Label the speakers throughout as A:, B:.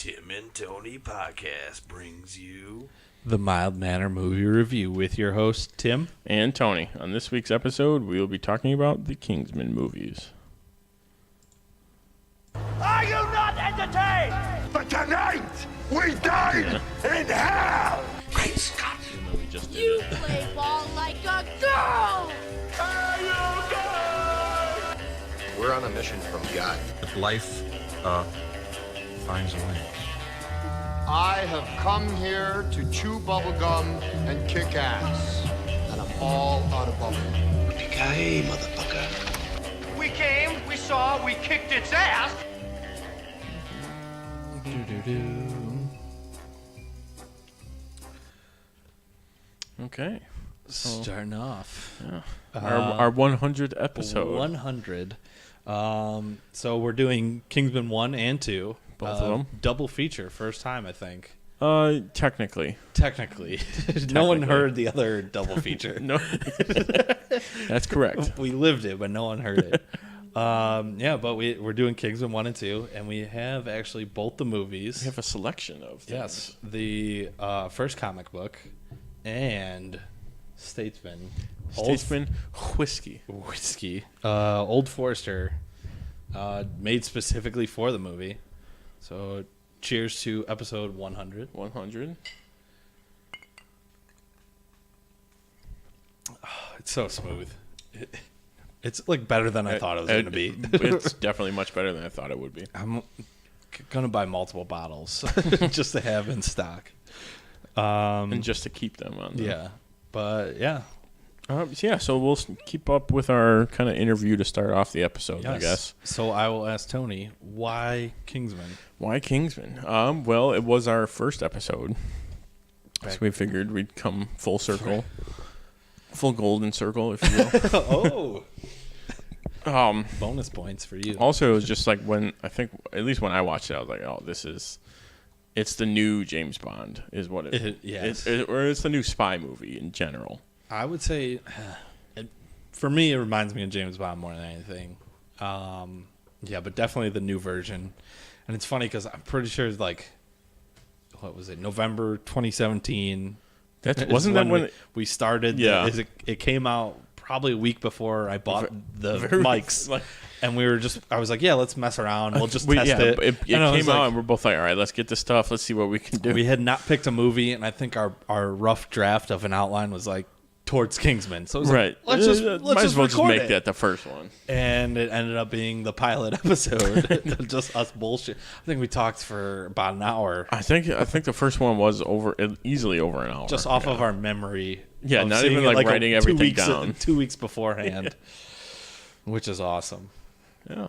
A: Tim and Tony podcast brings you
B: the Mild Manner Movie Review with your host, Tim.
C: And Tony. On this week's episode, we will be talking about the Kingsman movies.
D: Are you not entertained?
E: But tonight, we dine in hell!
A: Great Scott.
C: Even though we just did
F: You
C: it.
F: play ball like a girl!
G: We're on a mission from God.
H: If life finds a way.
I: I have come here to chew bubblegum and kick ass. And I'm all out of bubblegum.
A: Yippee-ki-yay, motherfucker.
D: We came, we saw, we kicked its ass.
C: Okay.
B: Starting off.
C: Yeah. Our 100th episode.
B: 100. So we're doing Kingsman 1 and 2.
C: Both of them.
B: Double feature, first time, I think.
C: Technically.
B: Technically. No one heard the other double feature.
C: No. That's correct.
B: We lived it, but no one heard it. Yeah, but we're doing Kingsman 1 and 2, and we have actually both the movies.
C: We have a selection of things.
B: Yes, the first comic book and Statesman.
C: Statesman whiskey.
B: Old Forester, made specifically for the movie. So, cheers to episode 100.
C: 100.
B: It's so smooth. It's like better than I thought it was going to be.
C: It's definitely much better than I thought it would be.
B: I'm going to buy multiple bottles just to have in stock.
C: And just to keep them on.
B: Yeah. But, yeah.
C: So we'll keep up with our kind of interview to start off the episode,
B: Yes.
C: I guess.
B: So I will ask Tony, why Kingsman?
C: Why Kingsman? Well, it was our first episode. So we figured we'd come full circle. Full golden circle, if you will.
B: Oh. Bonus points for you.
C: Also, it was just like at least when I watched it, I was like, oh, it's the new James Bond, is what it is.
B: Yes.
C: Or it's the new spy movie in general.
B: I would say, for me, it reminds me of James Bond more than anything. Yeah, but definitely the new version. And it's funny because I'm pretty sure it's like, what was it, November 2017.
C: Wasn't that when
B: we started?
C: Yeah.
B: It came out probably a week before I bought the mics. And I was like, yeah, let's mess around. We'll just test it.
C: It came out and we're both like, all right, let's get this stuff. Let's see what we can do.
B: We had not picked a movie, and I think our rough draft of an outline was like towards Kingsman. So it was
C: right.
B: Like, let's
C: might as well just make
B: it.
C: that the first one.
B: And it ended up being the pilot episode. Just us bullshit. I think we talked for about an hour.
C: I think the first one was easily over an hour.
B: Just off of our memory.
C: Yeah,
B: of
C: not even like writing everything down.
B: 2 weeks beforehand. Which is awesome.
C: Yeah.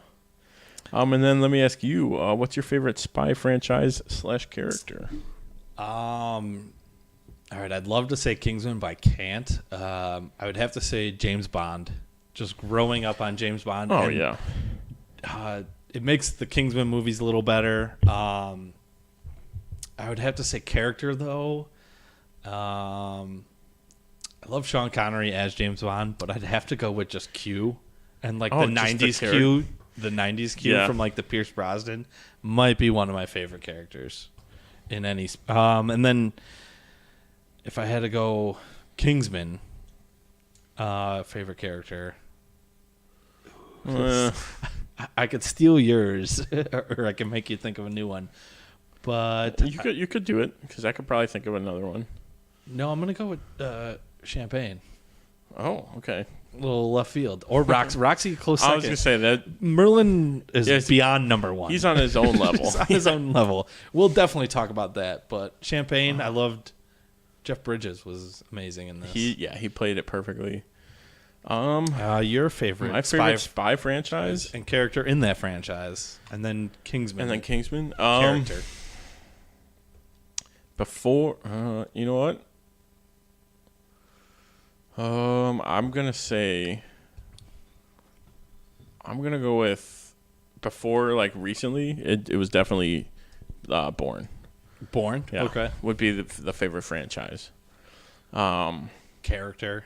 C: And then let me ask you, what's your favorite spy franchise / character?
B: All right, I'd love to say Kingsman, but I can't. I would have to say James Bond. Just growing up on James Bond.
C: Oh,
B: and,
C: yeah.
B: It makes the Kingsman movies a little better. I would have to say character, though. I love Sean Connery as James Bond, but I'd have to go with just Q. And like the 90s Q. The 90s Q from like the Pierce Brosnan might be one of my favorite characters in any. And then if I had to go Kingsman, favorite character, I could steal yours, or I can make you think of a new one. But
C: you could do it because I could probably think of another one.
B: No, I'm gonna go with Champagne.
C: Oh, okay.
B: A little left field, or Roxy close second.
C: I was gonna say that
B: Merlin is beyond number one.
C: He's on his own level.
B: He's on his own level. We'll definitely talk about that. But Champagne, I loved. Jeff Bridges was amazing in this.
C: He played it perfectly.
B: Your favorite?
C: My favorite spy franchise
B: and character in that franchise, and then Kingsman.
C: Character. Before, you know what? I'm gonna go with before, like recently. It was definitely Bourne.
B: Bourne,
C: yeah,
B: okay,
C: would be the favorite franchise.
B: Character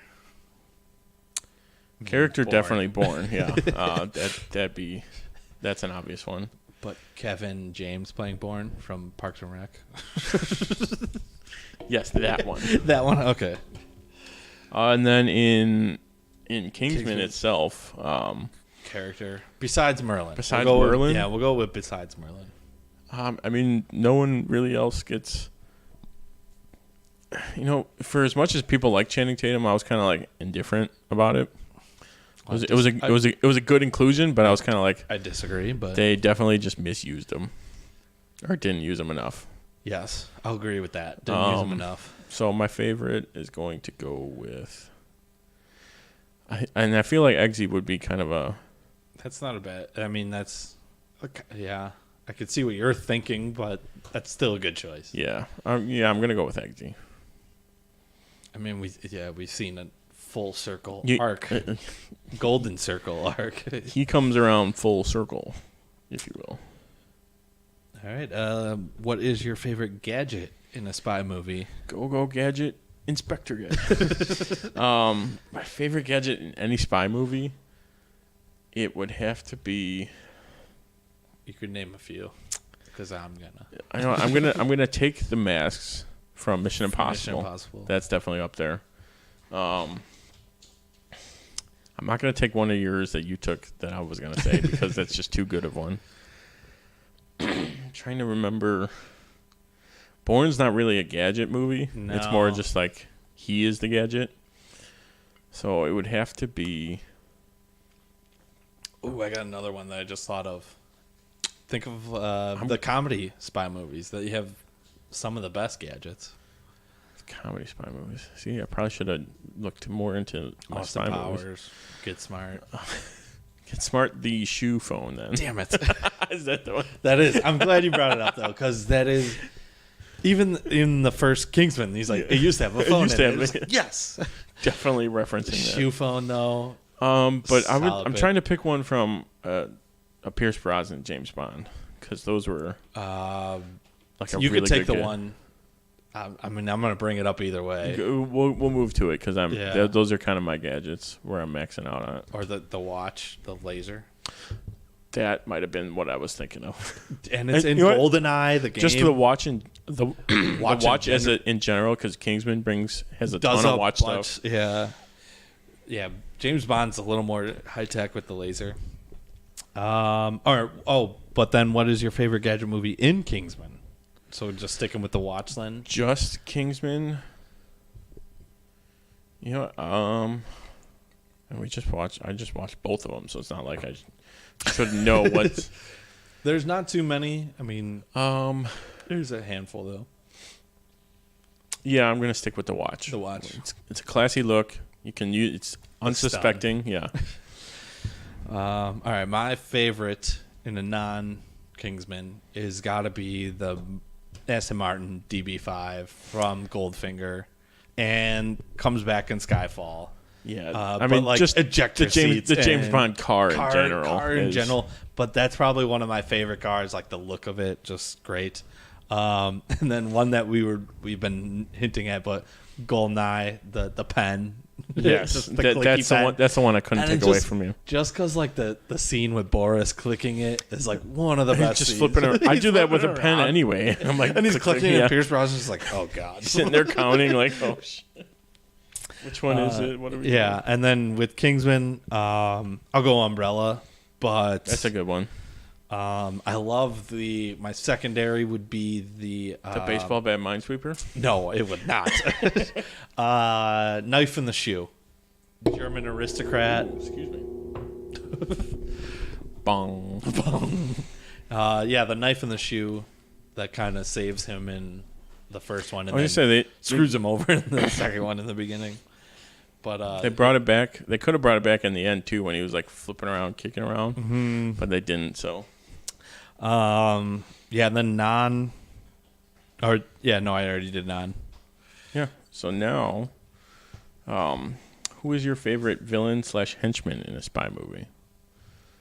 C: Bourne. Definitely Bourne. Yeah, that's an obvious one.
B: But Kevin James playing Bourne from Parks and Rec.
C: Yes, that one.
B: That one? Okay.
C: And then in Kingsman itself,
B: character besides Merlin.
C: Merlin?
B: We'll go with besides Merlin.
C: I mean, no one really else gets. For as much as people like Channing Tatum, I was kind of like indifferent about it. It was a good inclusion, but I was kind of like,
B: I disagree, but
C: they definitely just misused him or didn't use him enough.
B: Yes, I'll agree with that. Didn't use him enough.
C: So my favorite is going to go with, and I feel like Eggsy would be kind of a.
B: That's not a bad. I mean, yeah. I could see what you're thinking, but that's still a good choice.
C: Yeah, I'm gonna go with Eggsy.
B: I mean, we've seen a full circle
C: You-
B: arc, golden circle arc.
C: He comes around full circle, if you will.
B: All right. What is your favorite gadget in a spy movie?
C: Go gadget, Inspector Gadget. My favorite gadget in any spy movie, it would have to be.
B: You could name a few, because I'm gonna.
C: I know I'm gonna take the masks from Mission Impossible. That's definitely up there. I'm not gonna take one of yours that you took that I was gonna say because that's just too good of one. I'm trying to remember. Bourne's not really a gadget movie.
B: No.
C: It's more just like he is the gadget. So it would have to be.
B: Ooh, I got another one that I just thought of. Think of the comedy spy movies that you have some of the best gadgets.
C: Comedy spy movies. See, I probably should have looked more into my
B: Austin
C: spy
B: Powers,
C: movies.
B: Get Smart.
C: Get Smart, the shoe phone, then.
B: Damn it.
C: Is that the one?
B: That is. I'm glad you brought it up, though, because that is. Even in the first Kingsman, he's like, it used to have a phone. Yes.
C: Definitely referencing that.
B: Shoe phone, though.
C: But I'm trying to pick one from a Pierce Brosnan James Bond, because those were like a
B: you
C: really
B: could take
C: good
B: the one. I mean, I'm going to bring it up either way.
C: We'll move to it because those are kind of my gadgets where I'm maxing out on it.
B: Or the watch, the laser.
C: That might have been what I was thinking of.
B: And it's in GoldenEye, the game.
C: Just the watch and the watch
B: in
C: as in general, because Kingsman has a ton of watch stuff.
B: Yeah. Yeah, James Bond's a little more high tech with the laser. But then what is your favorite gadget movie in Kingsman? So just sticking with the watch then?
C: Just Kingsman. And I just watched both of them, so it's not like I should know what.
B: There's not too many. I mean, there's a handful though.
C: Yeah, I'm gonna stick with the watch.
B: The watch.
C: It's a classy look. You can use. It's unsuspecting. Yeah.
B: All right, my favorite in a non-Kingsman is got to be the Aston Martin DB5 from Goldfinger, and comes back in Skyfall.
C: Yeah,
B: I mean, like
C: just
B: ejector seats
C: the James Bond car
B: in general. But that's probably one of my favorite cars. Like the look of it, just great. And then one that we've been hinting at, but GoldenEye, the pen.
C: Yes,
B: just
C: that's the one I couldn't take away from you.
B: Just because like the scene with Boris clicking it is like one of the best.
C: Just
B: scenes.
C: flipping around. I do that with a pen anyway. I'm like,
B: and he's clicking, and Pierce Brosnan's just like, oh god,
C: sitting there counting like, oh shit. Which one is it? What are we doing?
B: And then with Kingsman, I'll go Umbrella, but
C: that's a good one.
B: I love my secondary would be the
C: baseball bat minesweeper.
B: No, it would not. Knife in the Shoe, German aristocrat.
C: Excuse me. Bong.
B: Bong. The Knife in the Shoe that kind of saves him in the first one, and then
C: they
B: screws him over in the second one in the beginning. But
C: they brought it back. They could have brought it back in the end too, when he was like flipping around, kicking around, but they didn't. So,
B: and then non. I already did non.
C: Yeah. So now, who is your favorite villain / henchman in a spy movie?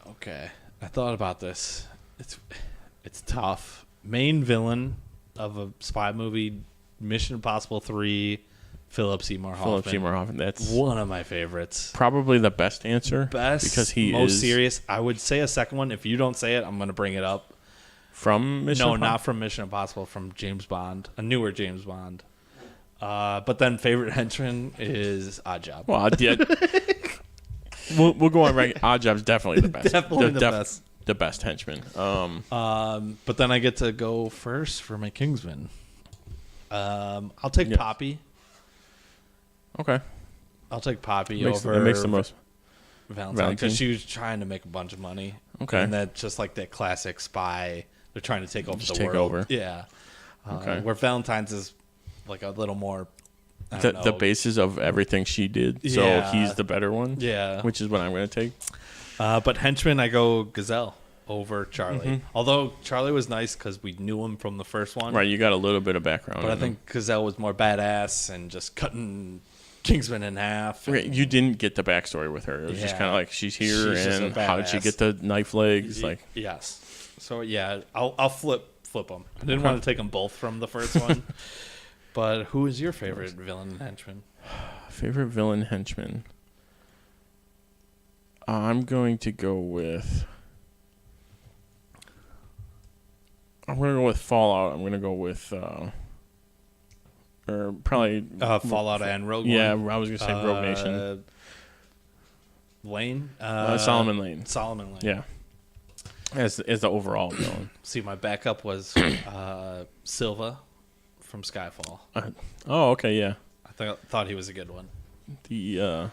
B: Okay, I thought about this. It's tough. Main villain of a spy movie, Mission Impossible 3. Philip Seymour Hoffman.
C: That's
B: one of my favorites.
C: Probably the best answer.
B: Because he
C: is
B: most serious. I would say a second one. If you don't say it, I'm going to bring it up.
C: From Mission
B: No,
C: Impossible?
B: not from Mission Impossible. From James Bond, a newer James Bond. But then favorite henchman is Oddjob.
C: Well, yeah. we'll go on right. Oddjob's definitely the best.
B: Definitely the best.
C: The best henchman.
B: But then I get to go first for my Kingsman. I'll take Poppy.
C: Okay.
B: I'll take Poppy
C: It
B: over.
C: makes the most.
B: Valentine, because she was trying to make a bunch of money.
C: Okay.
B: And that's just like that classic spy. They're trying to take over the world.
C: Over.
B: Yeah.
C: Okay.
B: Where Valentine's is like a little more.
C: The basis of everything she did. So he's the better one.
B: Yeah.
C: Which is what I'm going to take.
B: But henchman, I go Gazelle over Charlie. Although Charlie was nice because we knew him from the first one.
C: Right. You got a little bit of background.
B: But I think Gazelle was more badass and just cutting Kingsman in half.
C: You didn't get the backstory with her. It was just kind of like she's here and how did she get the knife legs? Like
B: yes. So yeah, I'll flip them. I didn't want to take them both from the first one. But who is your favorite villain and henchman?
C: Favorite villain henchman? I'm going to go with. I'm going to go with Fallout. I'm going to go with. Or probably
B: Fallout and Rogue One.
C: Yeah, I was gonna say Rogue Nation.
B: Lane,
C: Solomon Lane.
B: Solomon Lane.
C: Yeah, as the overall villain.
B: See, my backup was Silva from Skyfall.
C: Oh, okay, yeah.
B: I thought he was a good one.
C: And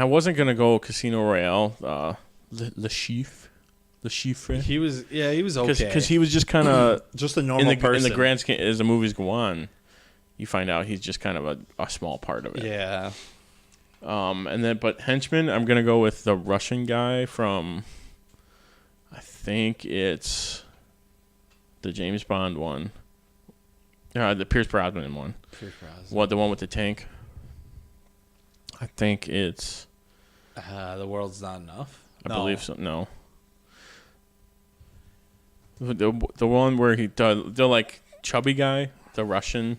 C: I wasn't gonna go Casino Royale. Le Chief.
B: He was okay
C: because he was just kind of
B: just a normal person.
C: In the grand scheme, as the movies go on, you find out he's just kind of a small part of it.
B: Yeah.
C: But henchman, I'm gonna go with the Russian guy from. I think it's the James Bond one. The Pierce Brosnan one. The one with the tank. I think it's.
B: The World's Not Enough.
C: I believe so. No. The one where the like chubby guy, the Russian.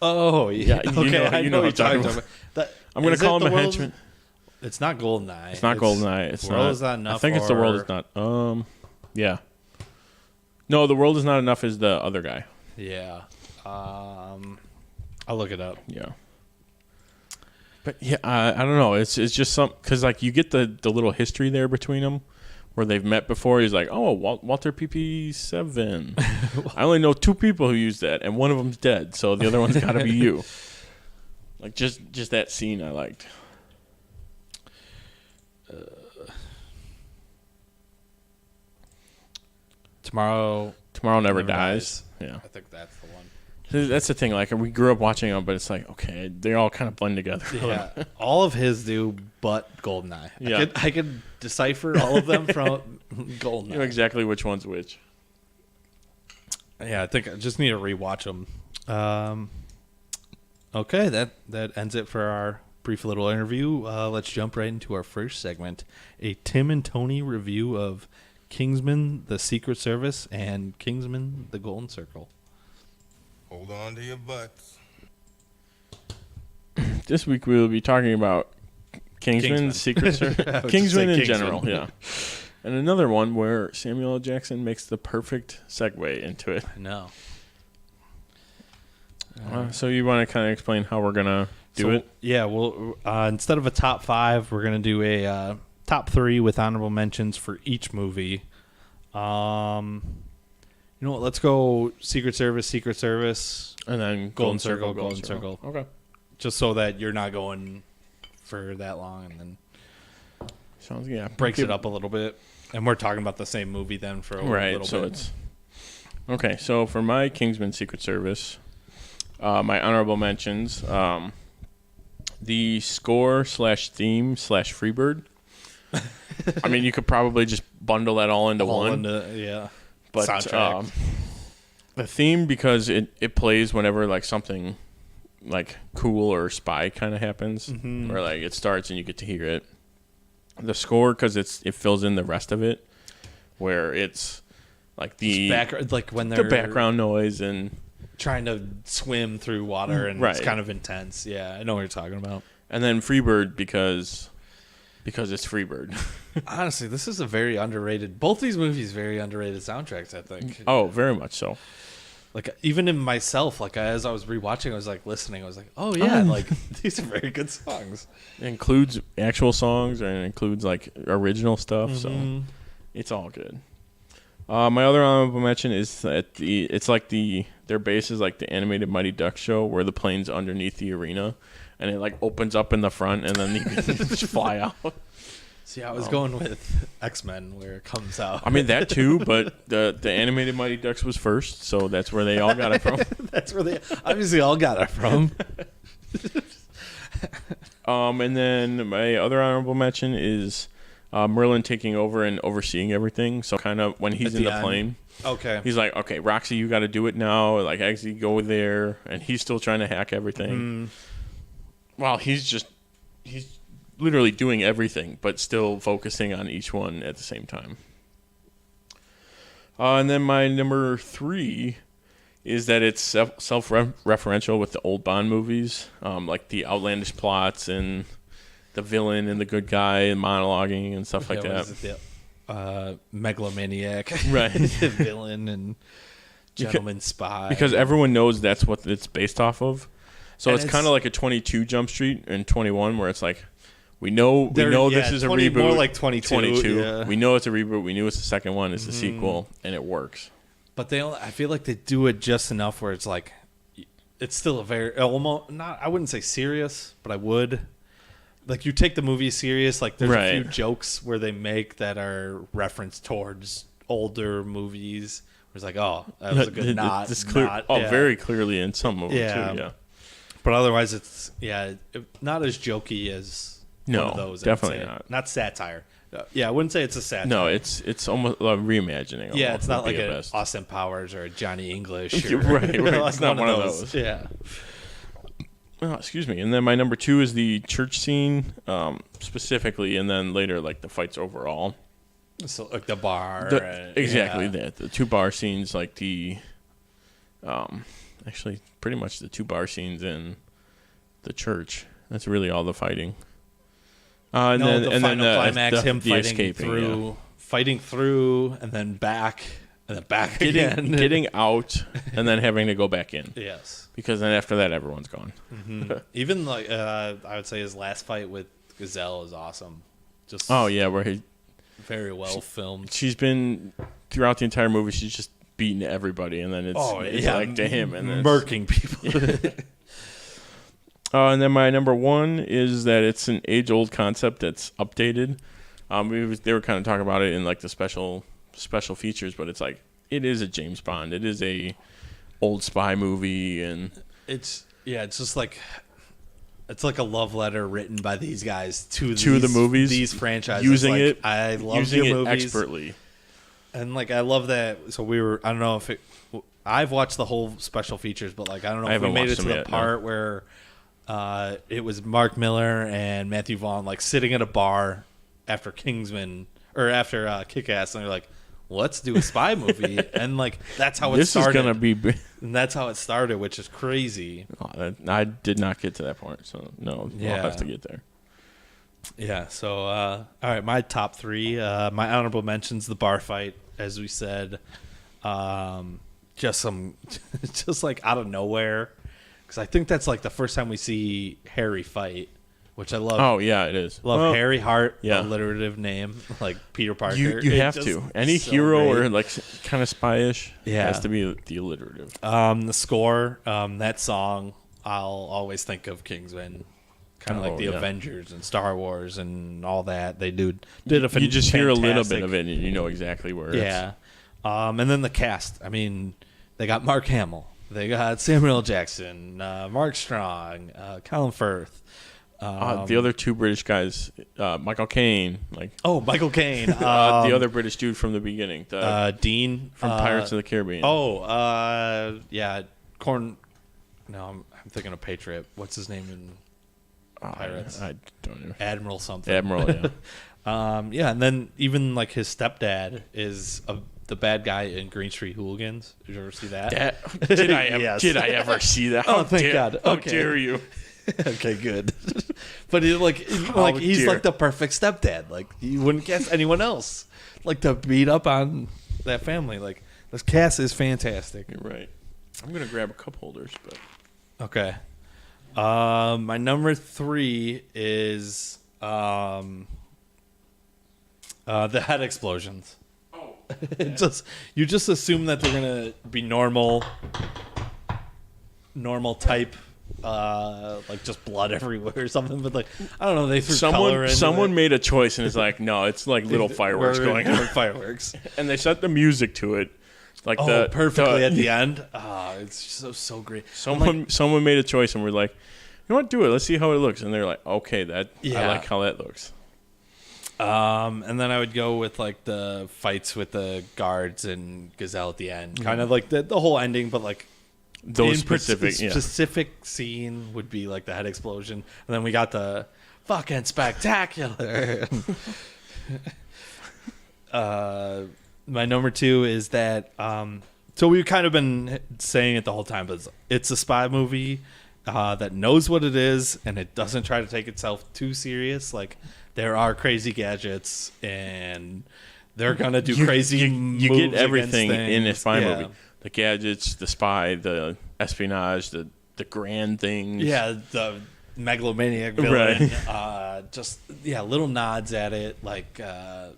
B: Oh yeah. Okay, I know what you're talking about.
C: I'm gonna call him a henchman.
B: It's not Goldeneye.
C: It's not Goldeneye. It's
B: World Is Not Enough.
C: I think it's The World Is Not. Yeah. No, The World Is Not Enough is the other guy.
B: Yeah. I'll look it up.
C: Yeah. But yeah, I don't know. It's just because like you get the little history there between them. Where they've met before. He's like, oh, Walter PP7. I only know 2 people who use that, and one of them's dead, so the other one's got to be you. Like, just that scene I liked.
B: Tomorrow
C: Never Dies. Yeah.
B: I think that's the one.
C: That's the thing. Like, we grew up watching them, but it's like, okay, they all kind of blend together.
B: Yeah. All of his do, but Goldeneye.
C: Yeah.
B: I could decipher all of them from Goldeneye.
C: You know exactly which one's which.
B: Yeah, I think I just need to rewatch them. Okay, that ends it for our brief little interview. Let's jump right into our first segment, a Tim and Tony review of Kingsman, The Secret Service, and Kingsman, The Golden Circle.
E: Hold on to your butts.
C: This week we will be talking about Kingsman. Secret Service, Kingsman in general, yeah. And another one where Samuel L. Jackson makes the perfect segue into it.
B: I know.
C: So you want to kind of explain how we're gonna do it? Yeah,
B: well, instead of a top 5, we're gonna do a top 3 with honorable mentions for each movie. You know what? Let's go Secret Service,
C: and then Golden Circle.
B: Okay. Just so that you're not going for that long, and then
C: sounds
B: breaks it up a little bit. And we're talking about the same movie then for a little bit.
C: It's okay. So for my Kingsman Secret Service, my honorable mentions, the score / theme / Freebird. I mean, you could probably just bundle that all into one. But the theme, because it plays whenever like something like cool or spy kind of happens, or like it starts and you get to hear it. The score, because it fills in the rest of it, where it's like
B: when they're
C: the background noise and
B: trying to swim through water, and it's kind of intense. Yeah, I know what you're talking about.
C: And then Freebird, because Because it's Freebird.
B: Honestly, this is a very underrated. Both these movies, very underrated soundtracks. I think.
C: Oh, very much so.
B: Like even in myself, like as I was rewatching, I was like listening. I was like, oh yeah, like these are very good songs.
C: It includes actual songs and it includes like original stuff, so it's all good. My other honorable mention is that their base is like the animated Mighty Ducks show where the plane's underneath the arena and it like opens up in the front and then you can just fly out.
B: See, I was going with X-Men where it comes out.
C: I mean that too, but the animated Mighty Ducks was first, so that's where they all got it from.
B: That's where they obviously all got it from.
C: And then my other honorable mention is Merlin taking over and overseeing everything. So kind of when he's in the plane,
B: okay,
C: he's like, okay, Roxy, you got to do it now. Like, actually go there, and he's still trying to hack everything. Well, he's literally doing everything, but still focusing on each one at the same time. And then my number 3 is that it's self-referential with the old Bond movies, like the outlandish plots and the villain and the good guy and monologuing and stuff like that.
B: Megalomaniac,
C: right?
B: Villain and gentleman spy.
C: Because everyone knows that's what it's based off of. So it's kind of like a 22 Jump Street and 21, where it's like we know this is a reboot.
B: More like 22. Yeah.
C: We know it's a reboot. We knew it's the second one. It's the sequel, and it works.
B: But I feel like they do it just enough where it's like it's still a very almost not. I wouldn't say serious, but I would. Like you take the movie serious. Like there's a few jokes where they make that are referenced towards older movies. Where it's like, oh, that was a good nod.
C: Very clearly in some of them too. Yeah.
B: But otherwise, it's not as jokey as one of those.
C: Definitely not.
B: Not satire. Yeah, I wouldn't say it's a satire.
C: No, it's almost a reimagining.
B: Yeah, it's not like an Austin Powers or a Johnny English.
C: Right.
B: Like
C: it's not one of those.
B: Yeah.
C: Oh, excuse me. And then my number 2 is the church scene, specifically, and then later, like the fights overall.
B: So like the bar.
C: Exactly that. The 2 bar scenes, like the, actually pretty much the 2 bar scenes in the church. That's really all the fighting. And then the final climax, him
B: fighting through, and then back, and then back again,
C: getting out, and then having to go back in.
B: Yes,
C: because then after that, everyone's gone.
B: Even like I would say his last fight with Gazelle is awesome. Just
C: where he
B: very well filmed.
C: She's been throughout the entire movie. She's just beating everybody, and then it's like to him and then
B: murking people.
C: And then my number 1 is that it's an age-old concept that's updated. They were kind of talking about it in like the special features, but it's like it is a James Bond. It is a old spy movie, and
B: it's just like it's like a love letter written by these guys to
C: the movies,
B: these franchises.
C: Using
B: like,
C: it,
B: I love
C: using
B: your
C: it
B: movies
C: expertly,
B: and like I love that. So I don't know if I've watched the whole special features, but like I don't know if we made it to the part where. It was Mark Miller and Matthew Vaughn like sitting at a bar after Kingsman or after Kick-Ass, and they're like, "Let's do a spy movie," and like that's how it started.
C: This is gonna be,
B: and that's how it started, which is crazy.
C: I did not get to that point, so no, I'll have to get there.
B: Yeah. So all right, my top 3, my honorable mentions: the bar fight, as we said, just like out of nowhere. Because I think that's like the first time we see Harry fight, which I love.
C: Oh, yeah, it is.
B: Love Harry Hart, alliterative name, like Peter Parker.
C: You have to. Any hero or like kind of spy-ish has to be the alliterative.
B: The score, that song, I'll always think of Kingsman. Kind of like the Avengers and Star Wars and all that. They did a fantastic.
C: You just hear a little bit of it and you know exactly where it's.
B: And then the cast. I mean, they got Mark Hamill. They got Samuel L. Jackson, Mark Strong, Colin Firth.
C: The other 2 British guys, Michael Caine.
B: Michael Caine.
C: The other British dude from the beginning.
B: Dean.
C: From Pirates of the Caribbean.
B: Corn. No, I'm thinking of Patriot. What's his name in Pirates?
C: I don't know.
B: Admiral something.
C: Admiral, yeah.
B: And then even like his stepdad is the bad guy in Green Street Hooligans. Did you ever see that?
C: Did I
B: Yes.
C: ever see that?
B: Oh, thank God.
C: How
B: Okay.
C: dare you?
B: Okay, good. But he's
C: dear.
B: like the perfect stepdad. Like you wouldn't guess anyone else. Like to beat up on that family. Like this cast is fantastic.
C: You're right. I'm gonna grab a cup holders, but
B: Okay. My number 3 is the head explosions.
C: oh,
B: You just assume that they're gonna be normal type, like just blood everywhere or something. But like I don't know, they threw color into
C: someone
B: it.
C: made a choice and it's like, no, it's like little fireworks going on,
B: Fireworks.
C: and they set the music to it, like
B: Perfectly at the end. It's so great.
C: Someone made a choice and we're like, you know what, do it. Let's see how it looks. And they're like, okay, I like how that looks.
B: And then I would go with like the fights with the guards and Gazelle at the end, kind of like the whole ending, but like
C: Those
B: in
C: specific
B: scene would be like the head explosion, and then we got the fucking spectacular. My number 2 is that so we've kind of been saying it the whole time, but it's a spy movie that knows what it is and it doesn't try to take itself too serious. Like there are crazy gadgets and they're gonna do crazy
C: You
B: moves
C: get everything
B: against
C: in a
B: things.
C: spy
B: Yeah.
C: movie: the gadgets, the spy, the espionage, the grand things.
B: Yeah, the megalomaniac villain. Little nods at it. Like, I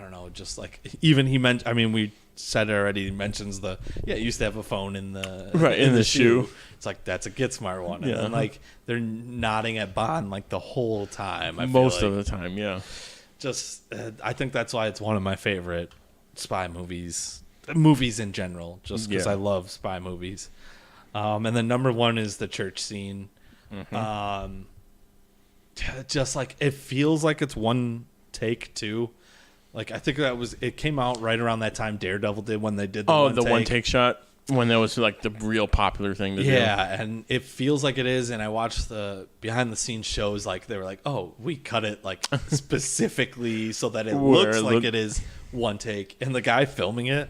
B: don't know, just like, even he mentioned, I mean, we said it already, he mentions it used to have a phone in the
C: shoe.
B: It's like, that's a Get Smart one. And
C: Yeah.
B: then, like, they're nodding at Bond, like, the whole time.
C: Most of the time, yeah.
B: Just, I think that's why it's one of my favorite spy movies in general, just because
C: Yeah.
B: I love spy movies. And then number 1 is the church scene. Just like it feels like it's one take too. Like I think it came out right around that time Daredevil did when they did the
C: one take shot, when that was like the real popular thing to do.
B: Yeah, and it feels like it is. And I watched the behind the scenes shows, like they were like, oh, we cut it like specifically so that it looks like it is one take. And the guy filming it,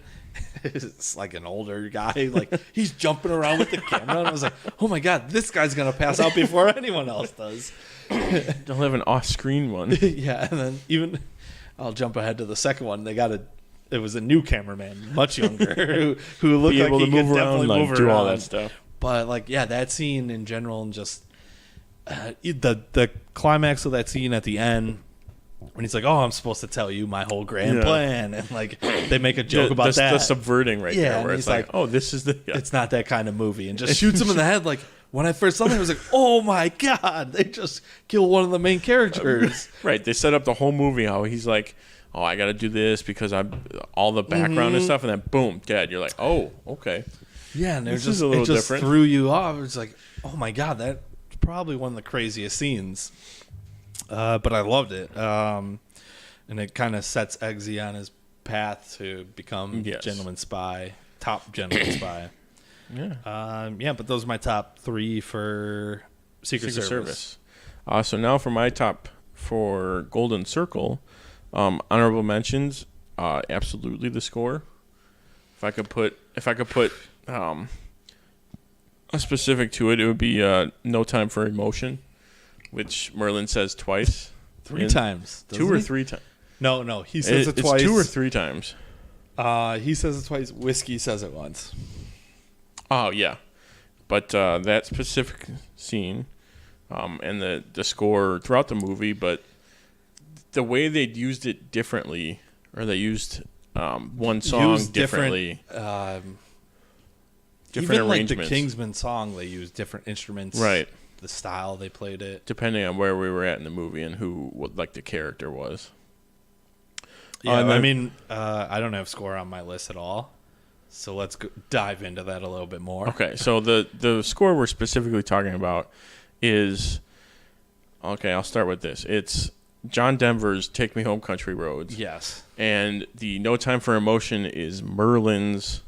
B: it's like an older guy, like he's jumping around with the camera, and I was like, oh my God, this guy's gonna pass out before anyone else does.
C: They'll have an off-screen one.
B: Yeah, and then even I'll jump ahead to the second one. It was a new cameraman, much younger, who looked
C: Be
B: like
C: able
B: he
C: to
B: could
C: move
B: definitely
C: around,
B: move
C: like, do all
B: around.
C: that stuff.
B: But like, yeah, that scene in general, and just the climax of that scene at the end, when he's like, "Oh, I'm supposed to tell you my whole grand plan," and like they make a joke about that.
C: The subverting right there, where
B: and
C: it's
B: he's
C: like, oh, this is the. Yeah.
B: It's not that kind of movie, and just shoots him in the head. Like when I first saw it, I was like, "Oh my God!" They just kill one of the main characters.
C: Right. They set up the whole movie how he's like, oh, I got to do this because I'm all the background and stuff, and then boom, dead. You're like, oh, okay.
B: Yeah, and
C: This
B: it
C: is a little
B: just
C: different.
B: threw you off. It's like, oh my God, that's probably one of the craziest scenes. But I loved it. And it kind of sets Eggsy on his path to become gentleman spy, top gentleman spy.
C: Yeah.
B: But those are my top 3 for Secret Service.
C: So now for my top for Golden Circle, honorable mentions, absolutely the score. If I could put a specific to it, it would be No Time for Emotion, which Merlin says twice.
B: 3 times.
C: 2 or 3 times.
B: No, he says it twice.
C: It's 2 or 3 times.
B: He says it twice. Whiskey says it once.
C: Oh, yeah. But that specific scene and the score throughout the movie, but the way they used it differently, or they used one song differently.
B: Different
C: arrangements.
B: Like the Kingsman song, they used different instruments.
C: Right.
B: The style they played it.
C: Depending on where we were at in the movie and what the character was.
B: Yeah, I mean, I don't have score on my list at all. So let's dive into that a little bit more.
C: Okay, so the score we're specifically talking about is... Okay, I'll start with this. It's John Denver's Take Me Home Country Roads.
B: Yes.
C: And the No Time for Emotion is Merlin's...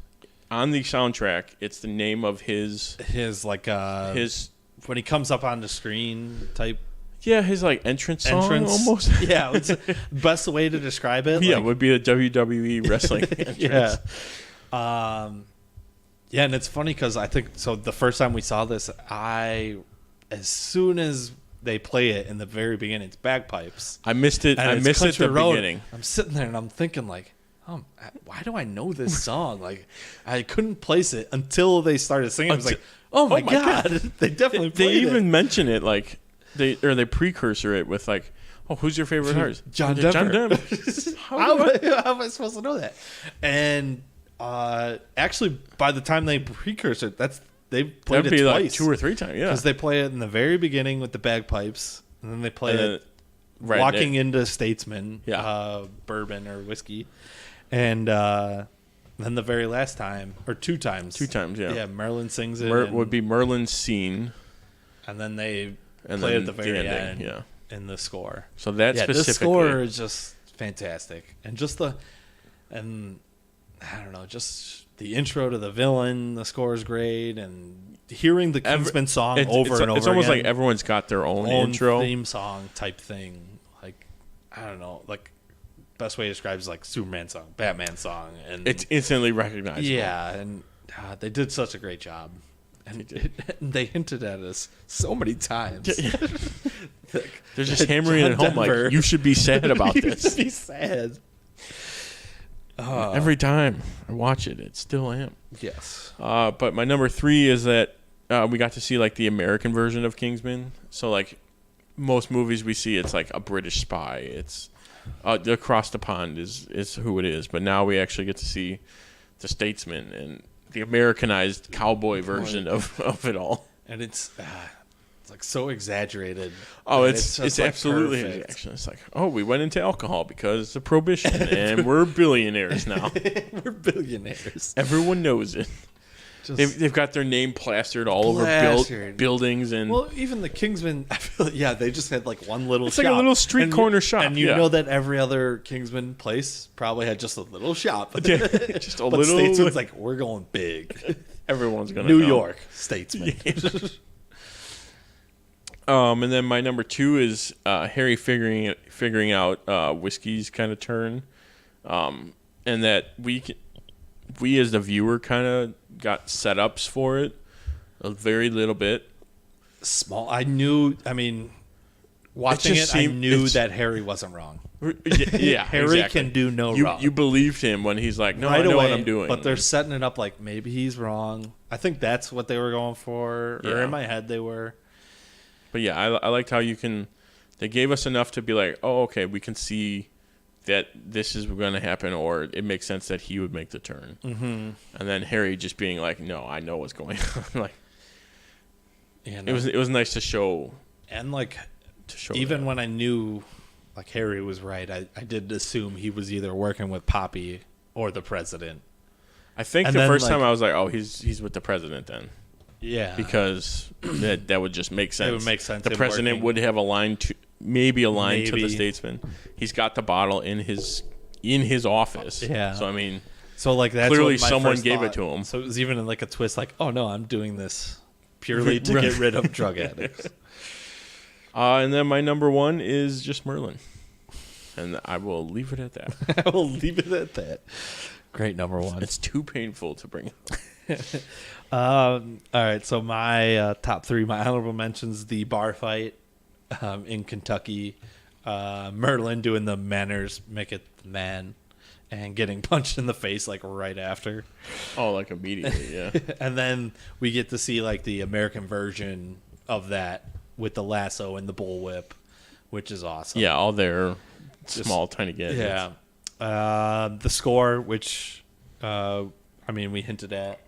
C: On the soundtrack, it's the name of his
B: when he comes up on the screen type.
C: Yeah, his like entrance song almost.
B: Yeah, it's the best way to describe it.
C: Yeah,
B: like,
C: would be a WWE wrestling entrance.
B: Yeah. Yeah, and it's funny because I think so. The first time we saw this, as soon as they play it in the very beginning, it's bagpipes.
C: I missed it.
B: And
C: I
B: it's
C: missed it at
B: Country
C: the
B: Road.
C: beginning.
B: I'm sitting there and I'm thinking like, oh, why do I know this song? Like, I couldn't place it until they started singing. I was like, oh my god, they definitely
C: They
B: played
C: even
B: it.
C: mention it like they precursor it with like, oh, who's your favorite artist?
B: John
C: John
B: Denver.
C: Denver.
B: How am I supposed to know that? And actually, by the time they precursor, they played
C: That'd
B: it
C: be
B: twice.
C: like 2 or 3 times. Yeah,
B: Because they play it in the very beginning with the bagpipes, and then they play it
C: right,
B: walking into Statesman,
C: Yeah.
B: bourbon or whiskey, and then the very last time, or 2 times.
C: 2 times, yeah.
B: Yeah, Merlin sings it.
C: would be Merlin's scene,
B: and then they
C: and
B: play
C: then
B: at the very
C: ending,
B: end
C: yeah.
B: in the score.
C: So that
B: Yeah,
C: specifically,
B: the score is just fantastic, and I don't know, just the intro to the villain, the score is great, and hearing the Kingsman song over and over
C: it's almost
B: again,
C: like everyone's got their own intro.
B: theme song type thing. Like, I don't know, like best way to describe is like Superman song, Batman song, and
C: It's instantly recognizable.
B: yeah, and they did such a great job. And they hinted at us so many times.
C: They're just hammering it home like, you should be sad about
B: You
C: this.
B: should be sad.
C: Every time I watch it, it still am.
B: Yes.
C: But my number 3 is that we got to see like the American version of Kingsman. So like most movies we see, it's like a British spy. It's across the pond is who it is. But now we actually get to see the statesman and the Americanized cowboy version of it all.
B: And it's like so exaggerated.
C: Oh,
B: And
C: it's
B: just, like,
C: absolutely
B: perfect.
C: action. It's like, oh, we went into alcohol because of prohibition, and we're billionaires now.
B: We're billionaires.
C: Everyone knows it.
B: Just
C: They've got their name plastered all
B: Plastered.
C: over buildings, and
B: well, even the Kingsman, I feel they just had like one little
C: it's
B: shop.
C: like a little street
B: And
C: corner shop.
B: And you
C: yeah.
B: know that every other Kingsman place probably had just a little shop.
C: Yeah, just a
B: but
C: little.
B: Statesman's like, we're going big.
C: Everyone's gonna
B: New
C: know.
B: York, Statesman.
C: And then my number 2 is Harry figuring out whiskey's kind of turn, and that we as the viewer kind of got setups for it a very little bit.
B: Small. I mean, watching
C: just
B: it, I
C: seemed-
B: knew
C: it's-
B: that Harry wasn't wrong.
C: Yeah,
B: Harry
C: exactly.
B: can do no
C: you,
B: wrong.
C: You believed him when he's like, no,
B: right
C: I know
B: away,
C: what I'm doing.
B: but they're setting it up like maybe he's wrong. I think that's what they were going for, or
C: Yeah.
B: in my head they were.
C: But yeah, I liked how they gave us enough to be like, oh, okay, we can see that this is going to happen, or it makes sense that he would make the turn. Mm-hmm. And then Harry just being like, no, I know what's going on. Like,
B: And
C: it was nice to show.
B: and like
C: To show
B: even
C: that.
B: when I knew like Harry was right, I did assume he was either working with Poppy or the president.
C: I think
B: and
C: the
B: then,
C: first
B: like-
C: time I was like, oh, he's with the president then.
B: Yeah,
C: Because that would just make sense.
B: would make sense,
C: The
B: him
C: president
B: working.
C: would have a line to maybe a line to the
B: Maybe.
C: statesman. He's got the bottle in his office.
B: Yeah.
C: So I mean,
B: so like that's
C: Clearly
B: what my
C: someone
B: first
C: gave it
B: thought.
C: to him.
B: So it was even like a twist, like, oh no, I'm doing this purely to
C: Right.
B: get rid of drug addicts.
C: and then my number 1 is just Merlin, and I will leave it at that.
B: I will leave it at that. Great number 1.
C: It's too painful to bring up.
B: All right, so my top 3, my honorable mentions: the bar fight in Kentucky, Merlin doing the manners, make it the man, and getting punched in the face like right after,
C: Oh, like immediately, yeah.
B: and then we get to see like the American version of that with the lasso and the bullwhip, which is awesome.
C: Yeah, all their small, tiny gadgets.
B: Yeah, the score, which we hinted at.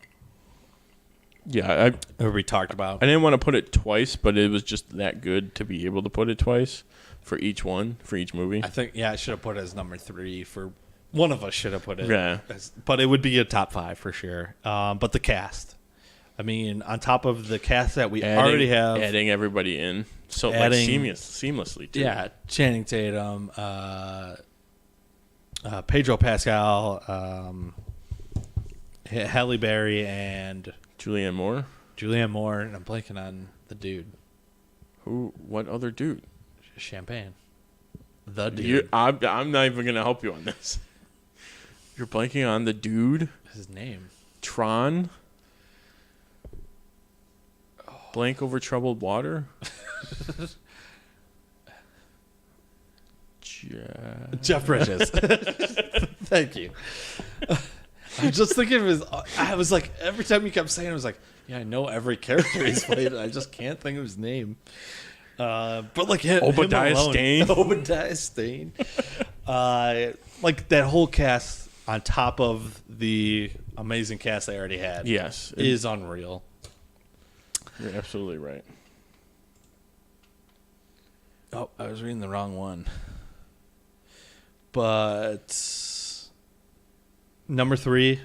C: Yeah,
B: Or we talked about.
C: I didn't want to put it twice, but it was just that good to be able to put it twice for each movie.
B: I think, I should have put it as number 3 for one of us should have put it.
C: Yeah.
B: But it would be a top 5 for sure. But the cast, I mean, on top of the cast that we already have,
C: adding everybody in, so
B: Adding-
C: like seamlessly too.
B: yeah, Channing Tatum, Pedro Pascal, Halle Berry, and
C: Julianne Moore.
B: Julianne Moore, and I'm blanking on the dude.
C: What other dude?
B: Champagne. The dude.
C: I'm not even gonna help you on this. You're blanking on the dude.
B: His name.
C: Tron. Blank over troubled water.
B: Jeff Bridges. Thank you. I'm just thinking of his. I was like, every time you kept saying it, I was like, yeah, I know every character he's played. I just can't think of his name. But like
C: Obadiah
B: him alone,
C: Stane.
B: Obadiah Stane. Like that whole cast on top of the amazing cast they already had.
C: Yes,
B: is unreal.
C: You're absolutely right.
B: Oh, I was reading the wrong one. But number 3.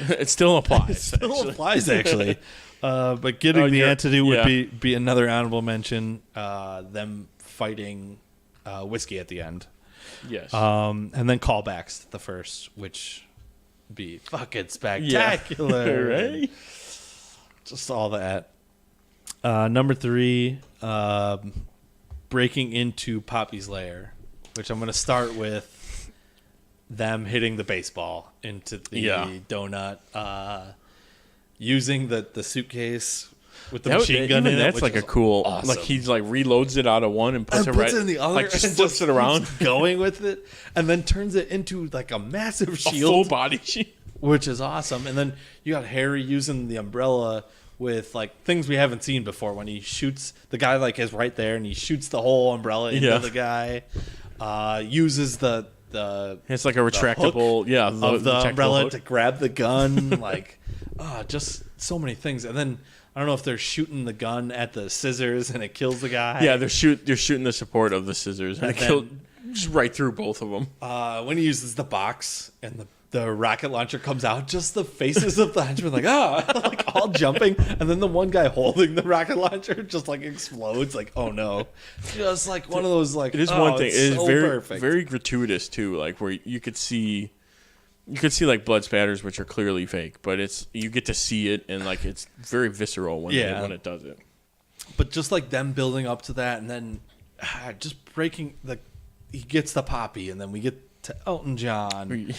C: It still applies.
B: It still applies, actually. But getting the antidote would be another honorable mention. Them fighting whiskey at the end.
C: Yes.
B: And then callbacks to the first, which be fucking spectacular.
C: Right?
B: Just all that. Number 3, breaking into Poppy's lair, which I'm going to start with them hitting the baseball into the donut, using the suitcase with the machine gun in it.
C: That's like a cool,
B: awesome.
C: like he's like reloads it out of one and puts
B: it in the other,
C: like just
B: and
C: flips it around,
B: going with it, and then turns it into like a massive shield,
C: a full body shield,
B: which is awesome. And then you got Harry using the umbrella with like things we haven't seen before. When he shoots the guy, like is right there, and he shoots the whole umbrella into the guy. Uses the
C: it's like a retractable
B: of the umbrella
C: hook
B: to grab the gun. Like just so many things. And then I don't know if they're shooting the gun at the scissors and it kills the guy.
C: Yeah, they're shooting the support of the scissors and it killed just right through both of them.
B: When he uses the box and the rocket launcher comes out, just the faces of the henchmen like like all jumping, and then the one guy holding the rocket launcher just like explodes. Like, oh no, just like one of those like.
C: It is one thing. It is
B: so
C: very
B: perfect.
C: very gratuitous too. Like where you could see like blood spatters, which are clearly fake, but you get to see it and like it's very visceral when it does it.
B: But just like them building up to that, and then just breaking he gets the Poppy, and then we get to Elton John.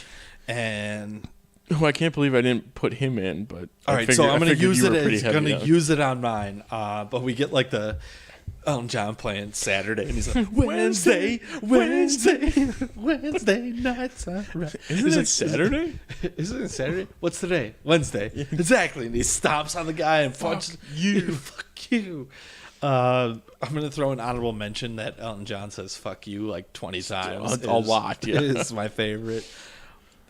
B: And
C: I can't believe I didn't put him in, but
B: all right, so I'm going to use it on mine. But we get like the Elton John playing Saturday, and he's like Wednesday nights. Right.
C: Isn't it Saturday?
B: Isn't it Saturday? What's today? Wednesday. Exactly. And he stomps on the guy and punches you. Fuck you. I'm going to throw an honorable mention that Elton John says "fuck you" like 20 times.
C: A lot. Yeah,
B: it's my favorite.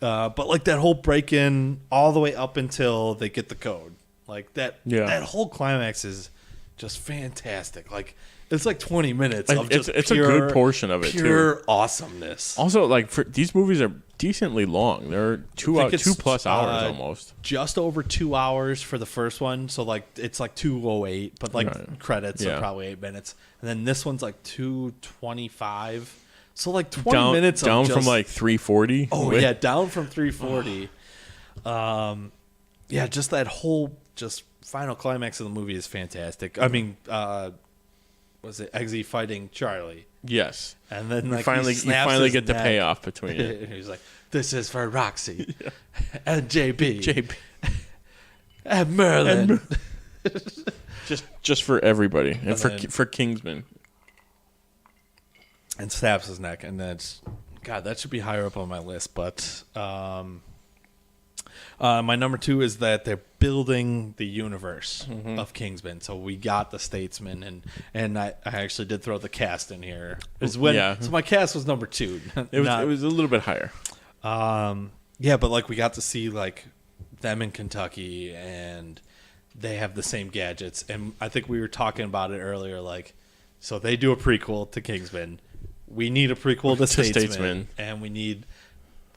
B: But like that whole break-in all the way up until they get the code, like that whole climax is just fantastic. Like it's like 20 minutes of just
C: it's pure, a good portion of it
B: pure
C: too.
B: Awesomeness.
C: Also, like these movies are decently long. They're 2+ hours almost.
B: Just over 2 hours for the first one. So like it's like 2:08, but like credits are probably 8 minutes, and then this one's like 2:25. So like 20 minutes
C: down
B: of
C: from like 340.
B: Oh yeah, down from 340. Just that whole final climax of the movie is fantastic. I mean, was it Eggsy fighting Charlie?
C: Yes.
B: And then
C: you finally get the payoff between it.
B: He's like, "This is for Roxy and JB and Merlin."
C: just for everybody and for Kingsman.
B: And snaps his neck, and that's that should be higher up on my list. But my number 2 is that they're building the universe of Kingsman. So we got the Statesman, and I actually did throw the cast in here. So my cast was number 2.
C: It was a little bit higher.
B: But like we got to see like them in Kentucky, and they have the same gadgets. And I think we were talking about it earlier. Like, so they do a prequel to Kingsman. We need a prequel to Statesman, and we need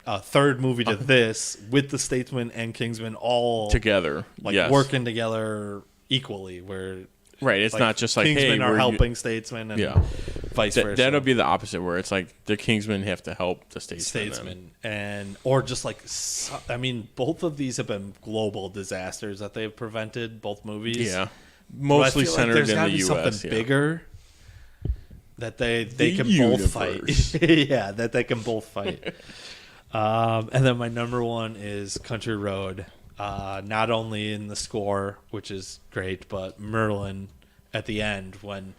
B: a third movie to this with the Statesman and Kingsman all
C: together,
B: working together equally. Where
C: it's not just like
B: Kingsmen are helping Statesman, and vice versa.
C: That'll be the opposite, where it's like the Kingsmen have to help the Statesman,
B: or just like both of these have been global disasters that they've prevented. Both movies,
C: mostly centered in the U.S.
B: Something bigger. that they
C: The
B: can both fight. Yeah, that they can both fight. And then my number one is Country Road. Not only in the score, which is great, but Merlin at the end when,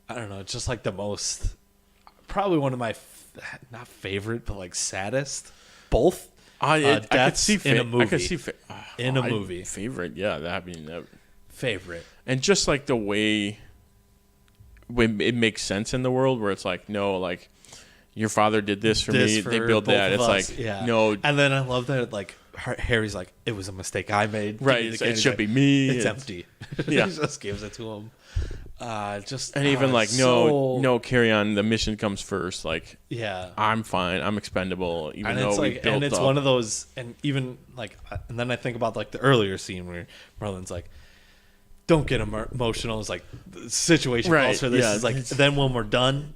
B: I don't know, just like the most, probably one of my, not favorite, but like saddest, both deaths in a movie.
C: I could see
B: in a movie.
C: Favorite, yeah. That
B: Favorite.
C: And just like the way when it makes sense in the world where it's like, no, like your father did this for me. They built that. It's like, no.
B: And then I love that, like, Harry's like, it was a mistake I made.
C: Right. It should be me.
B: It's empty.
C: Yeah.
B: He just gives it to him.
C: Even like, no, carry on. The mission comes first. Like,
B: yeah,
C: I'm fine. I'm expendable. Even
B: and
C: though
B: it's
C: we
B: like,
C: built
B: and it's
C: up.
B: one of those, and even like, and then I think about like the earlier scene where Merlin's like, don't get emotional. It's like the situation calls for this.
C: Yeah,
B: it's like, then when we're done,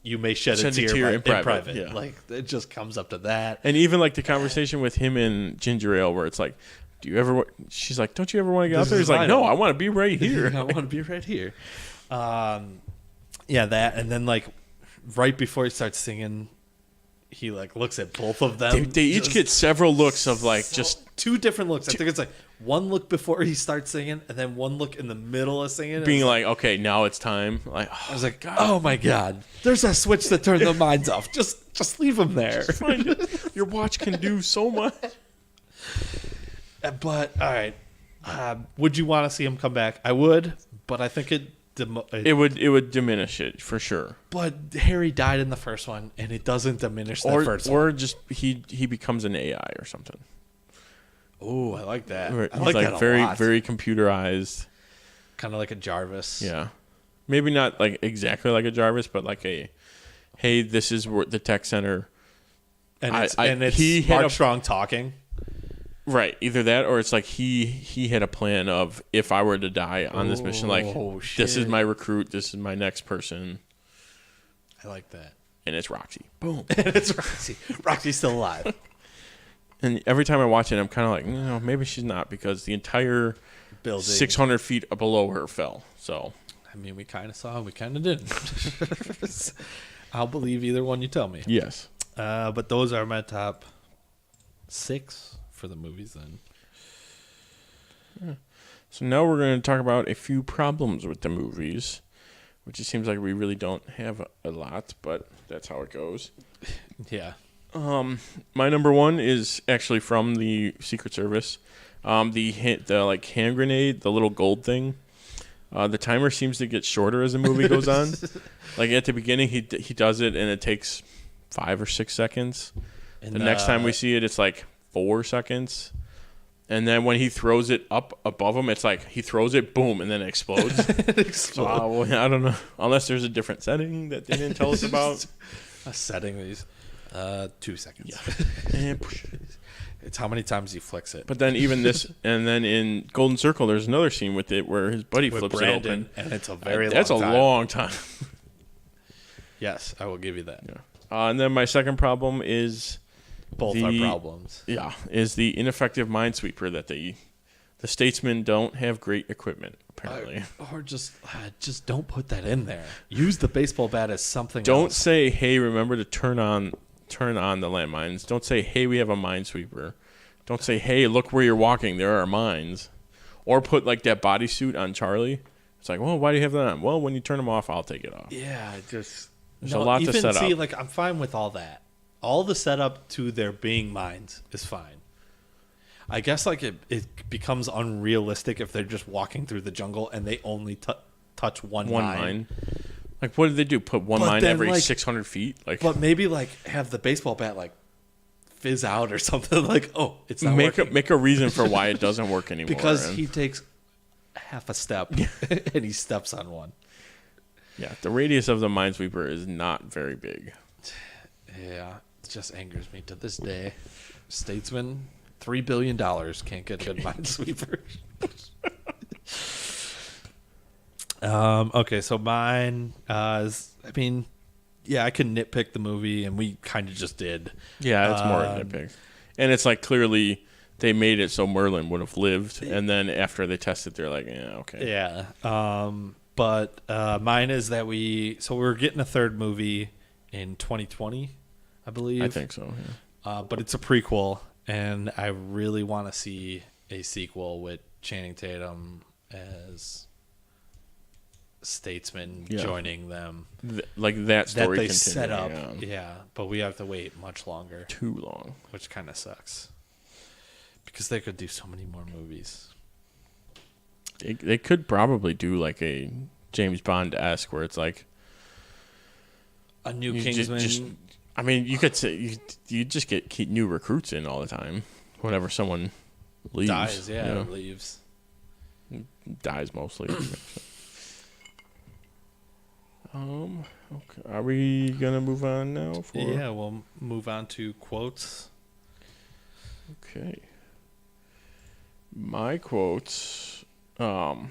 B: you may shed a tear in private.
C: Yeah.
B: Like it just comes up to that.
C: And even like the conversation with him and Ginger Ale, where it's like, do you ever? She's like, don't you ever want to get out there? He's like, no, I want to be right here.
B: I want to be right here. Yeah, that, and then like right before he starts singing, he like looks at both of them.
C: They each get several looks of like just
B: two different looks. I think it's like one look before he starts singing, and then one look in the middle of singing.
C: Being like, okay, now it's time. Like,
B: I was like, oh my god, there's a switch that turned the minds off. Just leave them there.
C: Your watch can do so much.
B: But all right, would you want to see him come back? I would, but I think it
C: would diminish it for sure.
B: But Harry died in the first one, and it doesn't diminish the first one.
C: Or just he becomes an AI or something.
B: Oh, I like that.
C: He's
B: I like that a
C: very
B: lot.
C: very computerized.
B: Kind of like a Jarvis.
C: Yeah, maybe not like exactly like a Jarvis, but like a, hey, this is the tech center,
B: and it's Mark Strong talking.
C: Right, either that or it's like he had a plan of, if I were to die on this mission, like this is my recruit, this is my next person.
B: I like that.
C: And it's Roxy. Boom.
B: And it's Roxy. Roxy's still alive.
C: And every time I watch it, I'm kind of like, no, maybe she's not, because the entire building 600 feet below her fell. So,
B: I mean, we kind of saw, we kind of didn't. I'll believe either one you tell me.
C: Yes.
B: But those are my top 6 for the movies then.
C: Yeah. So now we're going to talk about a few problems with the movies, which it seems like we really don't have a lot, but that's how it goes.
B: Yeah.
C: My number one is actually from the Secret Service. The like hand grenade, the little gold thing. The timer seems to get shorter as the movie goes on. Like at the beginning, he does it and it takes 5 or 6 seconds. And the next time we see it, it's like 4 seconds. And then when he throws it up above him, it's like he throws it, boom, and then it explodes. Well, I don't know. Unless there's a different setting that they didn't tell us about.
B: A setting these 2 seconds.
C: Yeah.
B: It's how many times he flicks it.
C: But then even this, and then in Golden Circle, there's another scene with it where his buddy flips
B: Brandon,
C: it open.
B: and it's a very long time.
C: That's a long time.
B: Yes, I will give you that.
C: Yeah. And then my second problem is...
B: Both are problems.
C: Yeah, is the ineffective minesweeper that the statesmen don't have great equipment, apparently.
B: Or just don't put that in there. Use the baseball bat as something
C: Don't
B: else.
C: say, hey, remember to turn on the landmines. Don't say, hey, we have a minesweeper. Don't say, hey, look where you're walking. There are mines. Or put like that bodysuit on Charlie. It's like, well, why do you have that on? Well, when you turn them off, I'll take it off.
B: Yeah,
C: There's a lot to set up.
B: Like, I'm fine with all that. All the setup to there being mines is fine. I guess like it becomes unrealistic if they're just walking through the jungle and they only touch one mine.
C: Like, what did they do? Put one mine every 600 feet? Like,
B: but maybe like have the baseball bat like fizz out or something. Like, oh, it's not working.
C: Make a reason for why it doesn't work anymore.
B: Because he takes half a step and he steps on one.
C: Yeah, the radius of the minesweeper is not very big.
B: Yeah, it just angers me to this day. Statesman, $3 billion can't get a good minesweeper. Okay, so mine is, I mean, yeah, I can nitpick the movie, and we kind of just did.
C: Yeah, it's more a nitpick. And it's like clearly they made it so Merlin would have lived, and then after they tested, they're like, yeah, okay.
B: Yeah. But mine is that we're getting a third movie in 2020, I believe.
C: I think so. Yeah.
B: But it's a prequel, and I really want to see a sequel with Channing Tatum as statesman joining them.
C: Like that story
B: that they set up.
C: on.
B: Yeah, but we have to wait much longer.
C: Too long.
B: Which kind of sucks. Because they could do so many more movies.
C: They could probably do like a James Bond-esque where it's like
B: a new Kingsman.
C: I mean, you could say you just keep new recruits in all the time. Whenever someone leaves,
B: leaves.
C: Dies mostly. Okay. Are we gonna move on now?
B: Yeah, we'll move on to quotes.
C: Okay. My quotes. I'll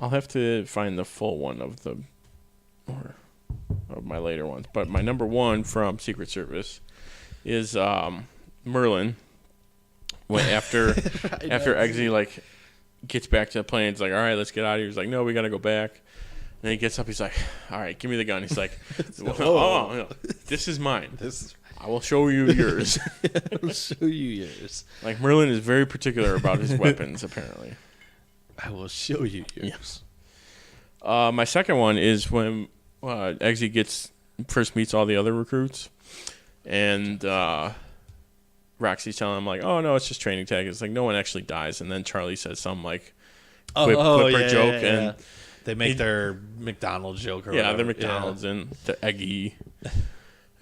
C: have to find the full one of my later ones. But my number one from Secret Service is Merlin. When after Eggsy like gets back to the plane, it's like, all right, let's get out of here. He's like, no, we gotta go back. And then he gets up. He's like, all right, give me the gun. He's like, no, this is mine. I will show you yours.
B: I'll show you yours.
C: Like, Merlin is very particular about his weapons, apparently.
B: I will show you yours.
C: Yes. My second one is when Eggsy first meets all the other recruits, and Roxy's telling him, like, oh, no, it's just training tag. It's like, no one actually dies. And then Charlie says some, like, quipper joke. And
B: they make their McDonald's joke or whatever.
C: Their McDonald's and the Eggy.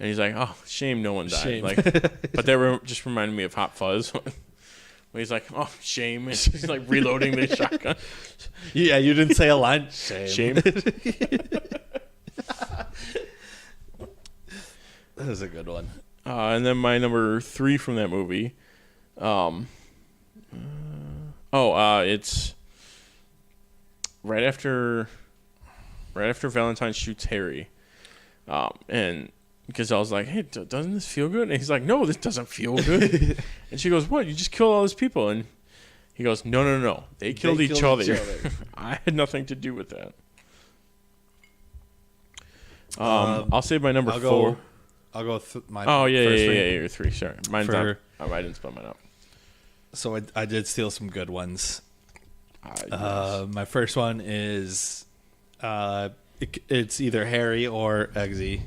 C: And he's like, oh, shame no one died.
B: Shame.
C: Like, but that just reminded me of Hot Fuzz. When he's like, oh, shame. And he's like reloading the shotgun.
B: Yeah, you didn't say a line. Shame.
C: That
B: was a good one.
C: And then my number 3 from that movie. It's right after Valentine shoots Harry. And because I was like, hey, doesn't this feel good? And he's like, no, this doesn't feel good. And she goes, what? You just killed all those people. And he goes, no. They killed each other. I had nothing to do with that. I'll save my number 4.
B: I'll go my
C: you're 3. Sorry. Mine's not. I didn't spell mine up.
B: So I did steal some good ones.
C: Yes.
B: My first one is it's either Harry or Eggsy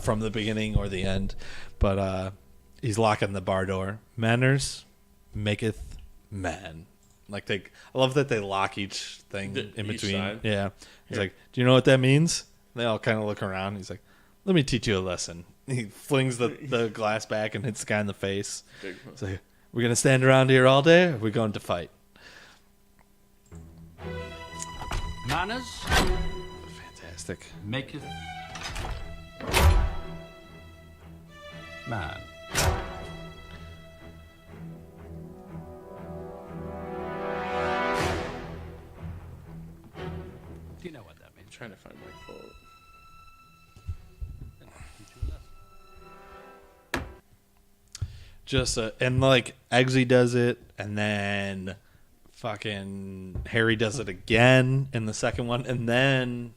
B: from the beginning or the end, but he's locking the bar door. Manners maketh man. Like I love that they lock each thing in between.
C: Side.
B: Yeah, he's like, do you know what that means? They all kind of look around. He's like, let me teach you a lesson. He flings the glass back and hits the guy in the face. He's like, we're gonna stand around here all day, or are we going to fight?
J: Manners
B: fantastic.
J: Maketh man. Do you know what that means?
C: I'm trying to find my quote.
B: Just and like Eggsy does it, and then fucking Harry does it again in the second one, and then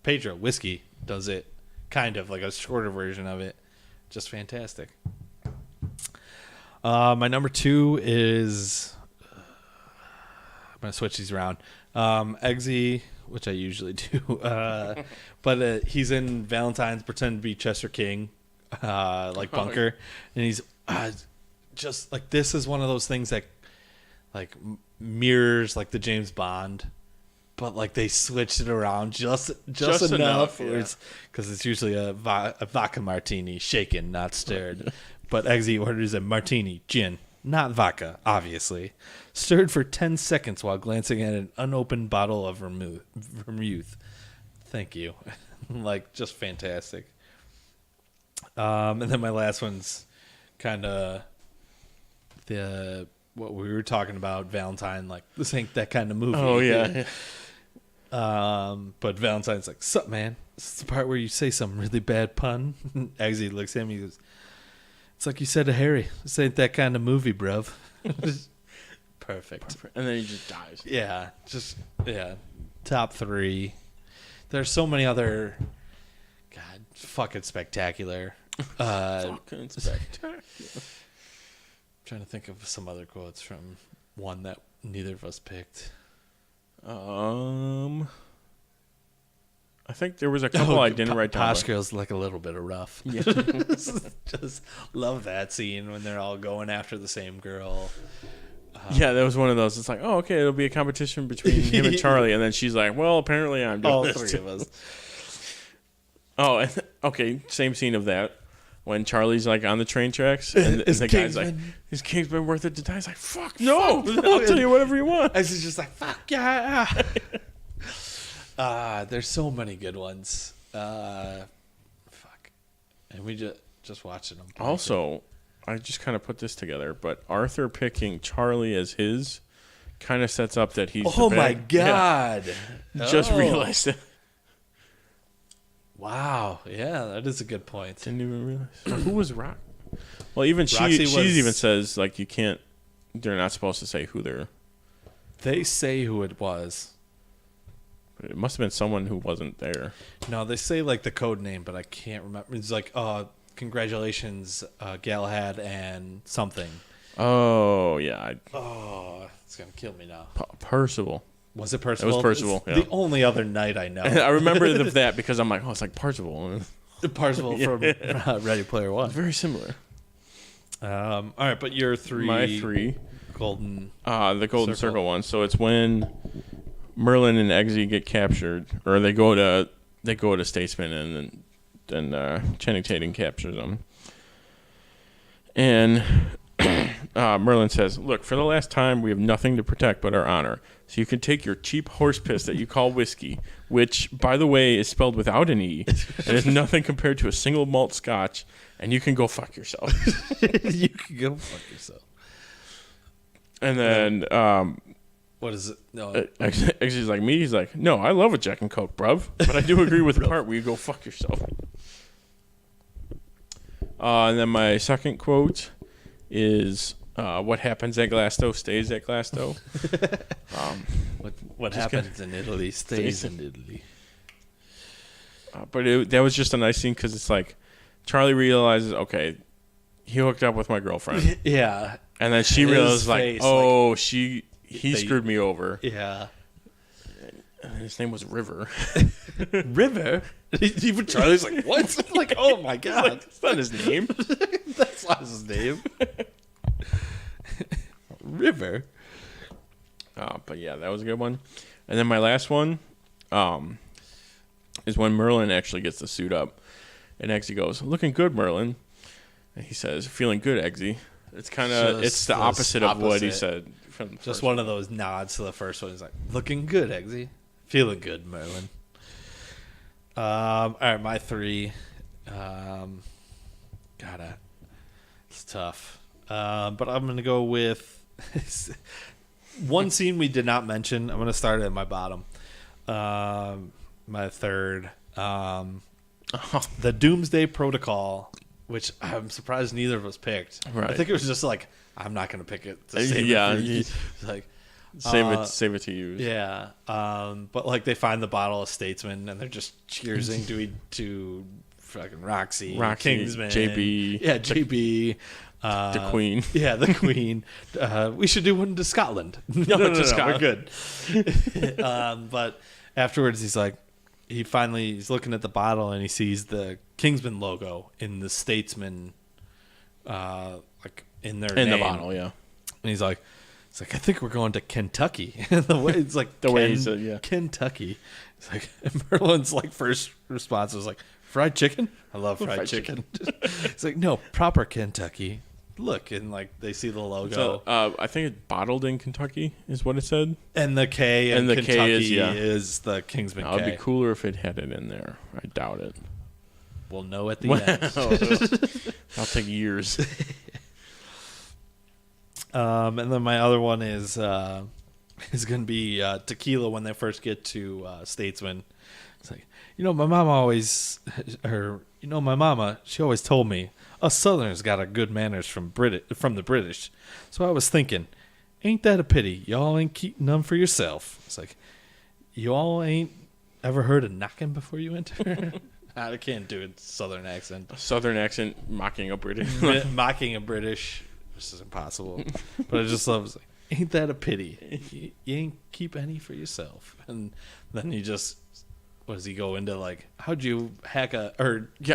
B: Pedro Whiskey does it, kind of like a shorter version of it. Just fantastic. My number 2 is I'm gonna switch these around. Eggsy, which I usually do, but he's in Valentine's pretending to be Chester King. Like Bunker, and he's just like, this is one of those things that like mirrors like the James Bond, but like they switched it around just enough because it's usually a vodka martini, shaken, not stirred. But Eggsy orders a martini, gin, not vodka, obviously, stirred for 10 seconds while glancing at an unopened bottle of vermouth. Thank you. Like, just fantastic. And then my last one's kind of what we were talking about, Valentine. Like, this ain't that kind of movie.
C: Oh yeah.
B: But Valentine's like, sup, man? This is the part where you say some really bad pun. Eggsy looks at me. He goes, it's like you said to Harry. This ain't that kind of movie, bruv. Perfect.
C: And then he just dies.
B: Yeah, top 3. There's so many other, God, fucking spectacular.
C: Fucking spectacular.
B: Trying to think of some other quotes from one that neither of us picked.
C: I think there was a couple I didn't write down.
B: Posh Girl's like a little bit of rough.
C: Yeah.
B: Just love that scene when they're all going after the same girl.
C: Yeah, that was one of those. It's like, oh, okay, it'll be a competition between him and Charlie, and then she's like, well, apparently I'm doing
B: all
C: this
B: 3
C: too.
B: of us.
C: Oh, okay, same scene of that. When Charlie's like on the train tracks, and the guy's like, "Is Kingsman worth it to die?" He's like, "Fuck no! I'll tell you whatever you want."
B: I was just like, "Fuck yeah!" There's so many good ones. Fuck, and we just watching them.
C: Also, I just kind of put this together, but Arthur picking Charlie as his kind of sets up that he's.
B: Oh
C: the
B: my
C: bad.
B: God!
C: Yeah. Just realized it.
B: Wow, yeah, that is a good point.
C: Didn't even realize. Who was Rock? Well, even she
B: was,
C: even says like you can't. They're not supposed to say who they're.
B: They say who it was.
C: It must have been someone who wasn't there.
B: No, they say like the code name, but I can't remember. It's like, congratulations, Galahad and something.
C: Oh yeah.
B: It's gonna kill me now.
C: Percival.
B: Was it Percival?
C: It was Percival.
B: It's the only other knight I know.
C: I remember that because I'm like, oh, it's like Percival.
B: Percival from Ready Player One.
C: Very similar.
B: All right, but your 3.
C: My 3.
B: Golden.
C: The Golden Circle one. So it's when Merlin and Eggsy get captured, or they go to Statesman, and then Channing Tatum captures them. And Merlin says, "Look, for the last time, we have nothing to protect but our honor. So you can take your cheap horse piss that you call whiskey, which, by the way, is spelled without an E, and is nothing compared to a single malt scotch, and you can go fuck yourself."
B: You can go fuck yourself.
C: And then
B: what is it? No,
C: Eggsy's like me. He's like, "No, I love a Jack and Coke, bruv, but I do agree with the part where you go fuck yourself." And then my second quote is, "What happens at Glasto stays at Glasto."
B: What happens in Italy stays in Italy.
C: But that was just a nice scene because it's like Charlie realizes, okay, he hooked up with my girlfriend.
B: Yeah.
C: And then she realizes, like, oh, he screwed me over.
B: Yeah.
C: And his name was River.
B: River? Even Charlie's like, what? Like, oh my God.
C: Like, that's not his name.
B: That's not his name. River.
C: But yeah, that was a good one. And then my last one is when Merlin actually gets the suit up. And Eggsy goes, "Looking good, Merlin." And he says, "Feeling good, Eggsy." It's kind of, it's the opposite of what he said. From the
B: just one of those nods to the first one. He's like, "Looking good, Eggsy. Feeling good, Merlin." All right, my 3. It's tough. But I'm going to go with one scene we did not mention. I'm going to start at my bottom. My 3rd. The Doomsday Protocol, which I'm surprised neither of us picked.
C: Right.
B: I think it was just like, I'm not going to pick it. To save
C: yeah.
B: it for you. Like,
C: save it to you.
B: Yeah. But like they find the bottle of Statesman and they're just cheersing to fucking Roxy, Kingsman,
C: JB.
B: Yeah, JB.
C: The Queen.
B: Yeah, the Queen. We should do one to Scotland. No, we're good. But afterwards he's like, he's looking at the bottle and he sees the Kingsman logo in the Statesman, like in their name.
C: The bottle, yeah.
B: And he's like, I think we're going to Kentucky. The way it's like
C: way he said, yeah,
B: Kentucky. It's like, and Merlin's like first response was like, fried chicken. I love fried chicken. It's like, no, proper Kentucky. Look, and like they see the logo.
C: So, I think it's bottled in Kentucky is what it said.
B: And the K and
C: the
B: Kentucky
C: K
B: is the Kingsman K.
C: It'd be cooler if it had it in there. I doubt it.
B: We'll know at the end.
C: I'll take years.
B: And then my other one is going to be tequila when they first get to Statesman. It's like, my mama, she always told me us Southerners got our good manners from the British. So I was thinking, ain't that a pity? Y'all ain't keep none for yourself. It's like, y'all ain't ever heard of knocking before you enter? I can't do a southern accent.
C: Southern accent mocking a British.
B: Mocking a British. This is impossible. But I just love, like, ain't that a pity? You ain't keep any for yourself. And then he just, what does he go into, like, how'd you hack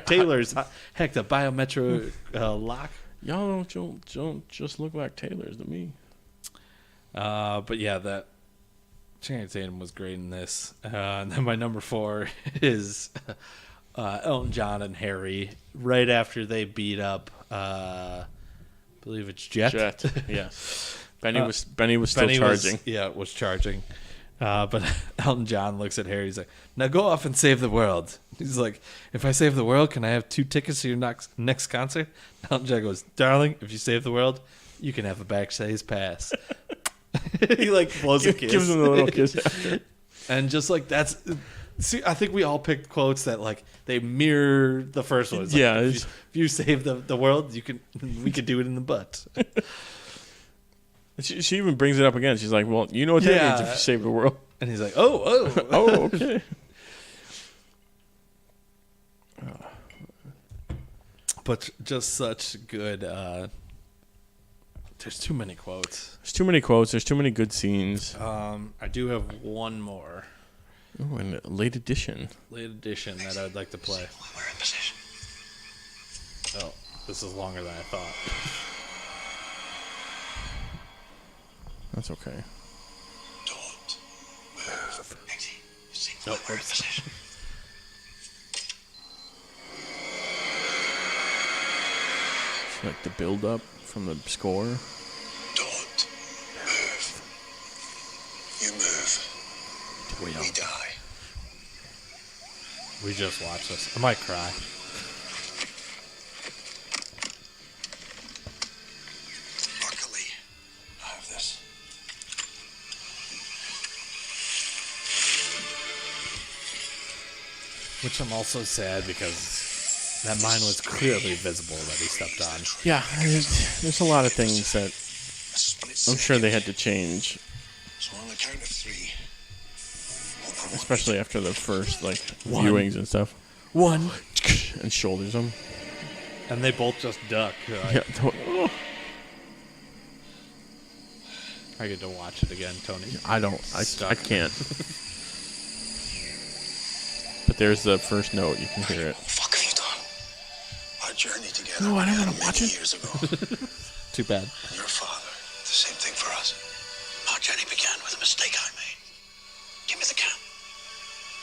B: Taylor's hacked a biometric lock?
C: Y'all don't just look like Taylors to me.
B: But yeah, that Channing Tatum was great in this. And then my number 4 is Elton John and Harry right after they beat up, I believe it's Jet.
C: Yes. Benny was still charging.
B: Was charging. But Elton John looks at Harry. He's like, now go off and save the world. He's like, if I save the world, can I have 2 tickets to your next concert? Elton John goes, darling, if you save the world, you can have a backstage pass. He like blows a kiss.
C: Gives him a little kiss after.
B: And just like that's, see, I think we all picked quotes that like they mirror the first one. It's like,
C: yeah,
B: if you save the world, we could do it in the butt.
C: She even brings it up again. She's like, well, you know what that means if you save the world.
B: And he's like, oh,
C: okay.
B: But just such good. There's too many quotes.
C: There's too many quotes. There's too many good scenes.
B: I do have one more.
C: Oh, and a late edition.
B: That I'd like to play.
A: We're in position.
B: Oh, this is longer than I thought.
C: That's okay.
A: Don't move. Exie, you see,
B: Nope,
A: we're in position.
C: It's like the build up from the score.
A: Don't move. You move. We die.
B: We just watched this. I might cry.
A: Luckily, I have this.
B: Which I'm also sad because that mine was clearly visible that he stepped on.
C: Yeah, there's a lot of things that I'm sure they had to change.
A: So on the count of 3.
C: Especially after the first viewings and stuff.
B: 1.
C: And shoulders them.
B: And they both just duck.
C: Yeah.
B: I get to watch it again, Tony.
C: I can't. But there's the first note. You can hear it.
A: What the fuck have you done? Our journey together
C: No, I don't
A: began
C: want to watch
A: many
C: it.
A: years ago.
B: Too bad.
A: And your father, the same thing for us. Our journey began with a mistake I made. Give me the can.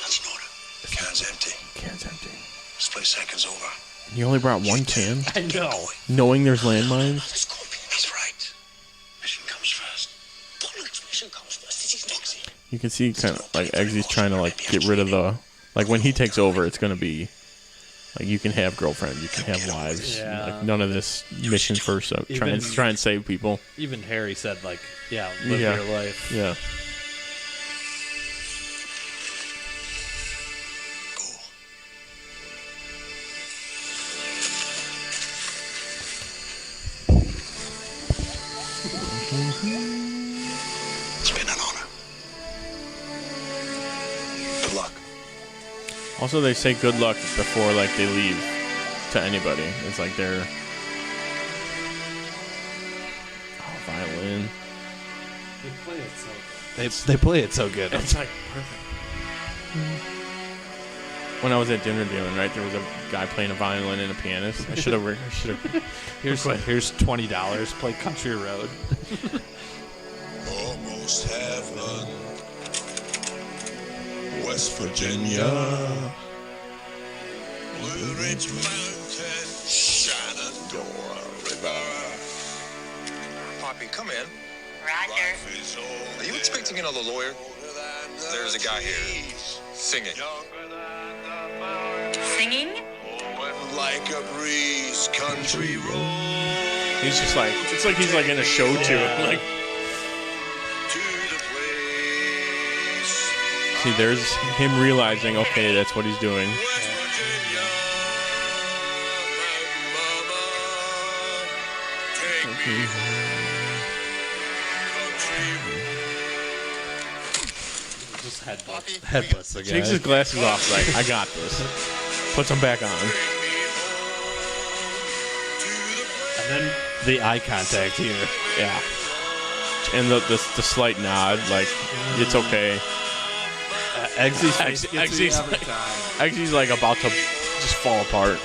A: That's an order. The can's empty.
C: Can's empty.
A: Split seconds over.
C: You only brought 1 can?
B: I know.
C: Knowing there's landmines?
A: The Scorpion. He's right. Mission comes first. Bullet's mission comes first. This is Noxie.
C: You can see kind of like Eggsy's trying to get rid of the when he takes over, it's gonna be you can have girlfriend, you can have wives, none of this mission first. Try and save people.
B: Even Harry said live your life.
C: Yeah.
A: It's been an honor. Good luck.
C: Also, they say good luck before they leave to anybody. It's like they're violin.
B: They play it so good. They play it so good.
C: It's perfect. When I was at dinner dealing, right, there was a guy playing a violin and a pianist. I should have.
B: Here's $20. Play Country Road.
E: Almost heaven. West Virginia. Blue Ridge Mountain. Shenandoah River.
G: Poppy, come in.
F: Roger.
G: Are you expecting another lawyer? There's a guy here singing.
F: Singing?
E: Like a breeze, country road.
C: He's just it's like he's in a show too.
E: To the place.
C: See, there's him realizing, okay, that's what he's doing.
E: West Virginia. Mama, take me home.
B: Just headbutts the guy.
C: Takes his glasses off. Like, I got this. Puts them back on.
B: And then the eye contact here.
C: Yeah. And the slight nod, like, it's okay.
B: Eggsy's face gets me every time.
C: Eggsy's like about to just fall apart.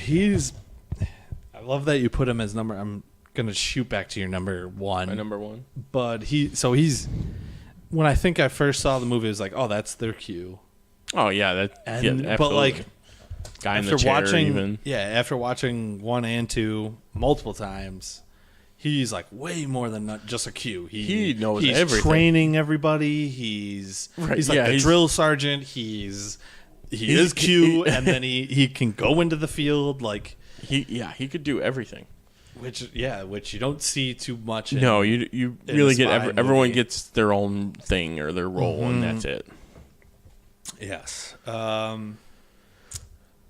B: He's. I love that you put him as number. I'm gonna shoot back to your number one.
C: My number one.
B: But he's. When I think I first saw the movie, it was like, oh, that's their cue.
C: Oh yeah,
B: Yeah,
C: absolutely.
B: but like
C: guy in the chair,
B: watching,
C: even.
B: Yeah, after watching 1 and 2 multiple times, he's like way more than just a cue.
C: He knows
B: he's
C: everything.
B: Training everybody. He's like the drill sergeant. He is Q, and then he can go into the field like
C: he could do everything.
B: Which you don't see too much.
C: No, you really get everyone gets their own thing or their role, and that's it.
B: Yes. But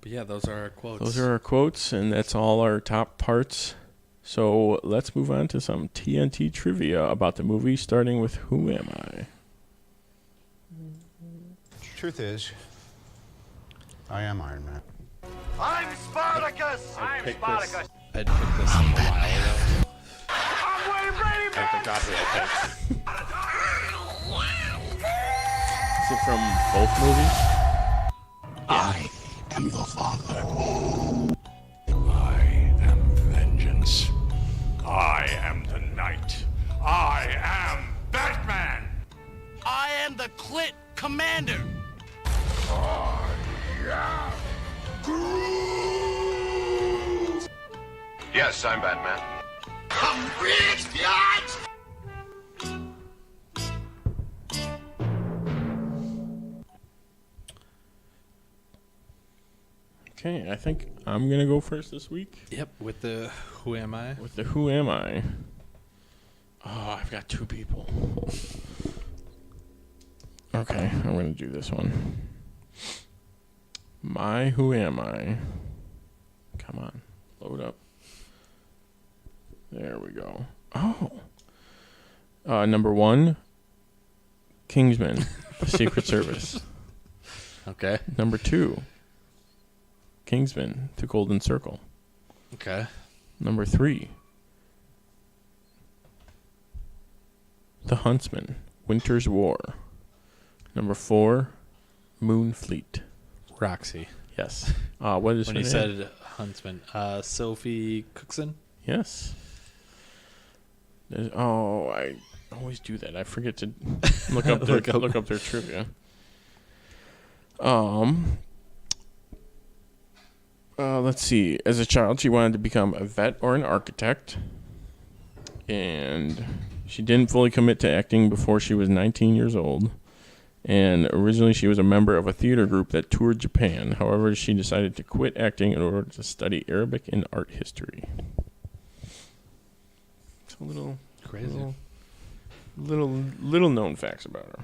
B: yeah, those are our quotes.
C: Those are our quotes, and that's all our top parts. So let's move on to some TNT trivia about the movie, starting with Who Am I?
K: Truth is, I am Iron Man.
D: I'm Spartacus! I'm Spartacus!
B: I'd pick this a while ago.
D: I'm Wayne Brady,
C: I forgot who I picked. Is it from both movies?
E: I am the Father. I am vengeance. I am the Knight. I am Batman.
D: I am the Clit Commander.
E: I am Groot.
G: Yes, I'm Batman.
E: I'm rich, biatch.
C: Okay, I think I'm going to go first this week.
B: Yep, with the Who Am I?
C: With the Who Am I? Oh, I've got two people. Okay, I'm going to do this one. My Who Am I? Come on, load up. There we go. Oh. Number 1, Kingsman, the Secret Service.
B: Okay.
C: Number 2, Kingsman, the Golden Circle.
B: Okay.
C: Number 3, The Huntsman, Winter's War. Number 4, Moonfleet.
B: Roxy.
C: Yes. What is
B: when
C: her
B: he
C: name?
B: said Huntsman? Sophie Cookson?
C: Yes. I always do that. I forget to look up their trivia. Let's see. As a child, she wanted to become a vet or an architect, and she didn't fully commit to acting before she was 19 years old. And originally, she was a member of a theater group that toured Japan. However, she decided to quit acting in order to study Arabic and art history. It's a little
B: crazy.
C: Little known facts about her.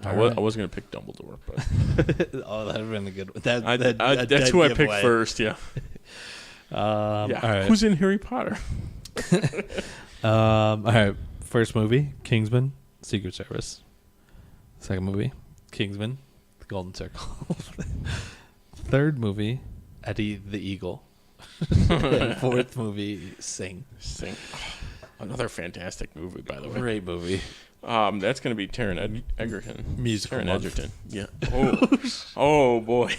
C: I was going to pick Dumbledore, but
B: oh, that would have been a good one.
C: That's who I picked first. Yeah.
B: All right.
C: Who's in Harry Potter?
B: All right. First movie, Kingsman, Secret Service. Second movie, Kingsman, The Golden Circle. Third movie, Eddie the Eagle. And fourth movie, Sing.
C: Oh, another fantastic movie, by the way.
B: Great movie.
C: That's going to be Taron Egerton.
B: Musical
C: Taron
B: month.
C: Egerton. Yeah. Oh boy.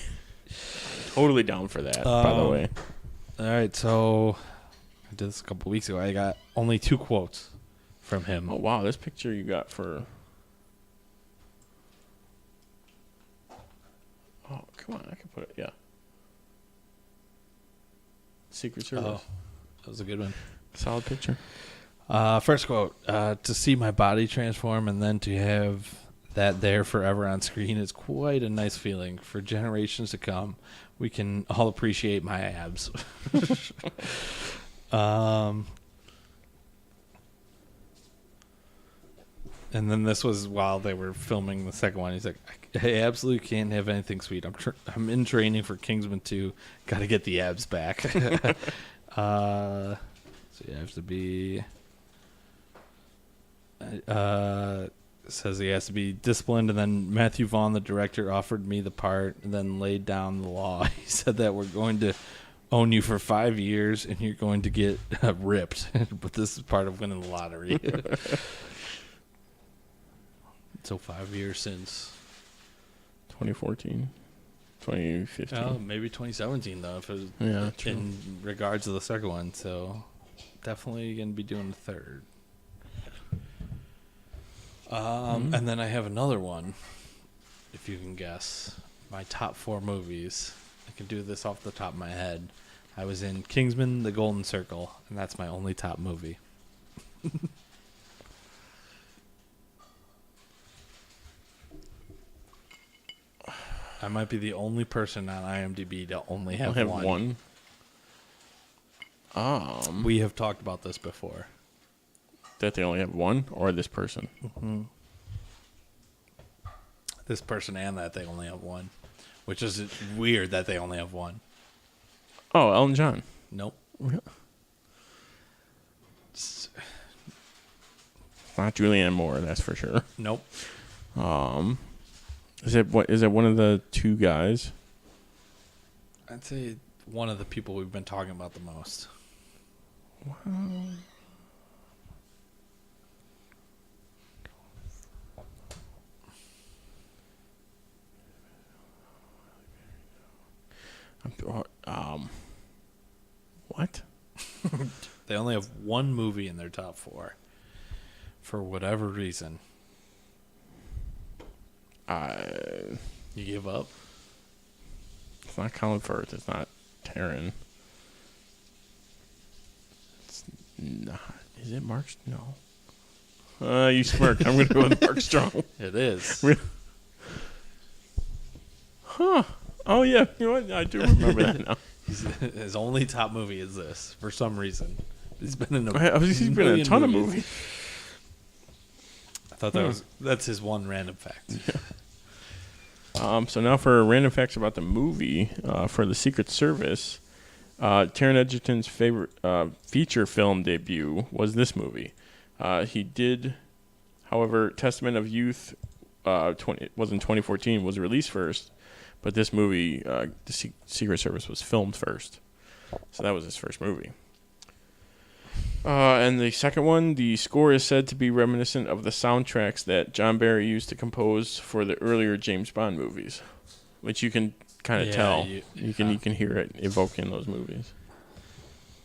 C: Totally down for that, by the way.
B: All right, so I did this a couple weeks ago. I got only 2 quotes from him.
C: Oh, wow. This picture you got for... Oh, come on. I can put it. Yeah. Secret Service.
B: Oh, that was a good one.
C: Solid picture.
B: First quote, to see my body transform and then to have that there forever on screen is quite a nice feeling. For generations to come, we can all appreciate my abs. And then this was while they were filming the second one. He's like, I absolutely can't have anything sweet. I'm in training for Kingsman 2. Got to get the abs back. So you have to be... says he has to be disciplined, and then Matthew Vaughn, the director, offered me the part and then laid down the law. He said that we're going to own you for 5 years and you're going to get ripped. But this is part of winning the lottery. So 5 years since
C: 2014, 2015.
B: Oh, maybe 2017 though, if it was in regards to the second one. So definitely going to be doing the third. And then I have another one, if you can guess. My top 4 movies. I can do this off the top of my head. I was in Kingsman, The Golden Circle, and that's my only top movie. I might be the only person on IMDb to only have one.
C: We
B: have talked about this before.
C: That they only have one, or this person?
B: Mm-hmm. This person and that they only have one, which is weird that they only have one.
C: Oh, Elton John.
B: Nope.
C: Not Julianne Moore, that's for sure.
B: Nope.
C: Is it one of the two guys?
B: I'd say one of the people we've been talking about the most.
C: Wow. What?
B: They only have one movie in their top 4 for whatever reason. You give up?
C: It's not Colin Firth. It's not Taron. It's not. Is it Mark? No. You smirked. I'm going to go with Mark Strong.
B: It is.
C: Huh. Oh, yeah. You know what? I do remember that now.
B: His only top movie is this, for some reason. He's been in
C: he's been in a ton of movies.
B: I thought that's his one random fact.
C: Yeah. So now for random facts about the movie, for the Secret Service, Taron Egerton's favorite feature film debut was this movie. He did, however, Testament of Youth was in 2014, was released first, but this movie, the Secret Service, was filmed first. So that was his first movie. And the second one, the score is said to be reminiscent of the soundtracks that John Barry used to compose for the earlier James Bond movies, which you can kind of tell. You can hear it evoking those movies.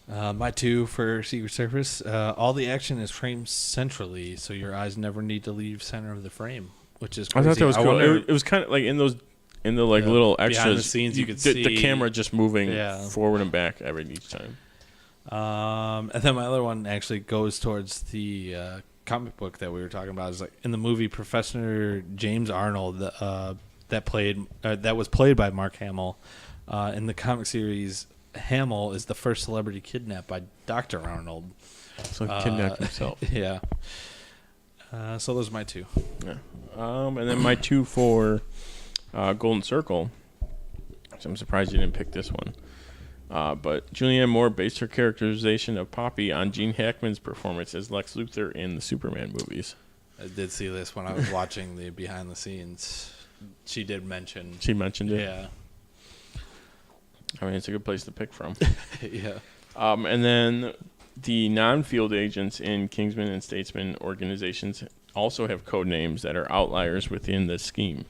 B: My 2 for Secret Service, all the action is framed centrally, so your eyes never need to leave center of the frame, which is crazy.
C: I thought that was cool. It was kind of like in the little extras,
B: behind the scenes, you could see
C: the camera just moving forward and back each time.
B: And then my other one actually goes towards the comic book that we were talking about. Is like in the movie Professor James Arnold that was played by Mark Hamill. In the comic series, Hamill is the first celebrity kidnapped by Dr. Arnold.
C: So he kidnapped himself.
B: Yeah. So those are my 2.
C: Yeah. And then my 2 for Golden Circle. So I'm surprised you didn't pick this one. But Julianne Moore based her characterization of Poppy on Gene Hackman's performance as Lex Luthor in the Superman movies.
B: I did see this when I was watching the behind the scenes. She did mention.
C: She mentioned it?
B: Yeah.
C: I mean, it's a good place to pick from.
B: Yeah.
C: And then the non-field agents in Kingsman and Statesman organizations also have code names that are outliers within the scheme.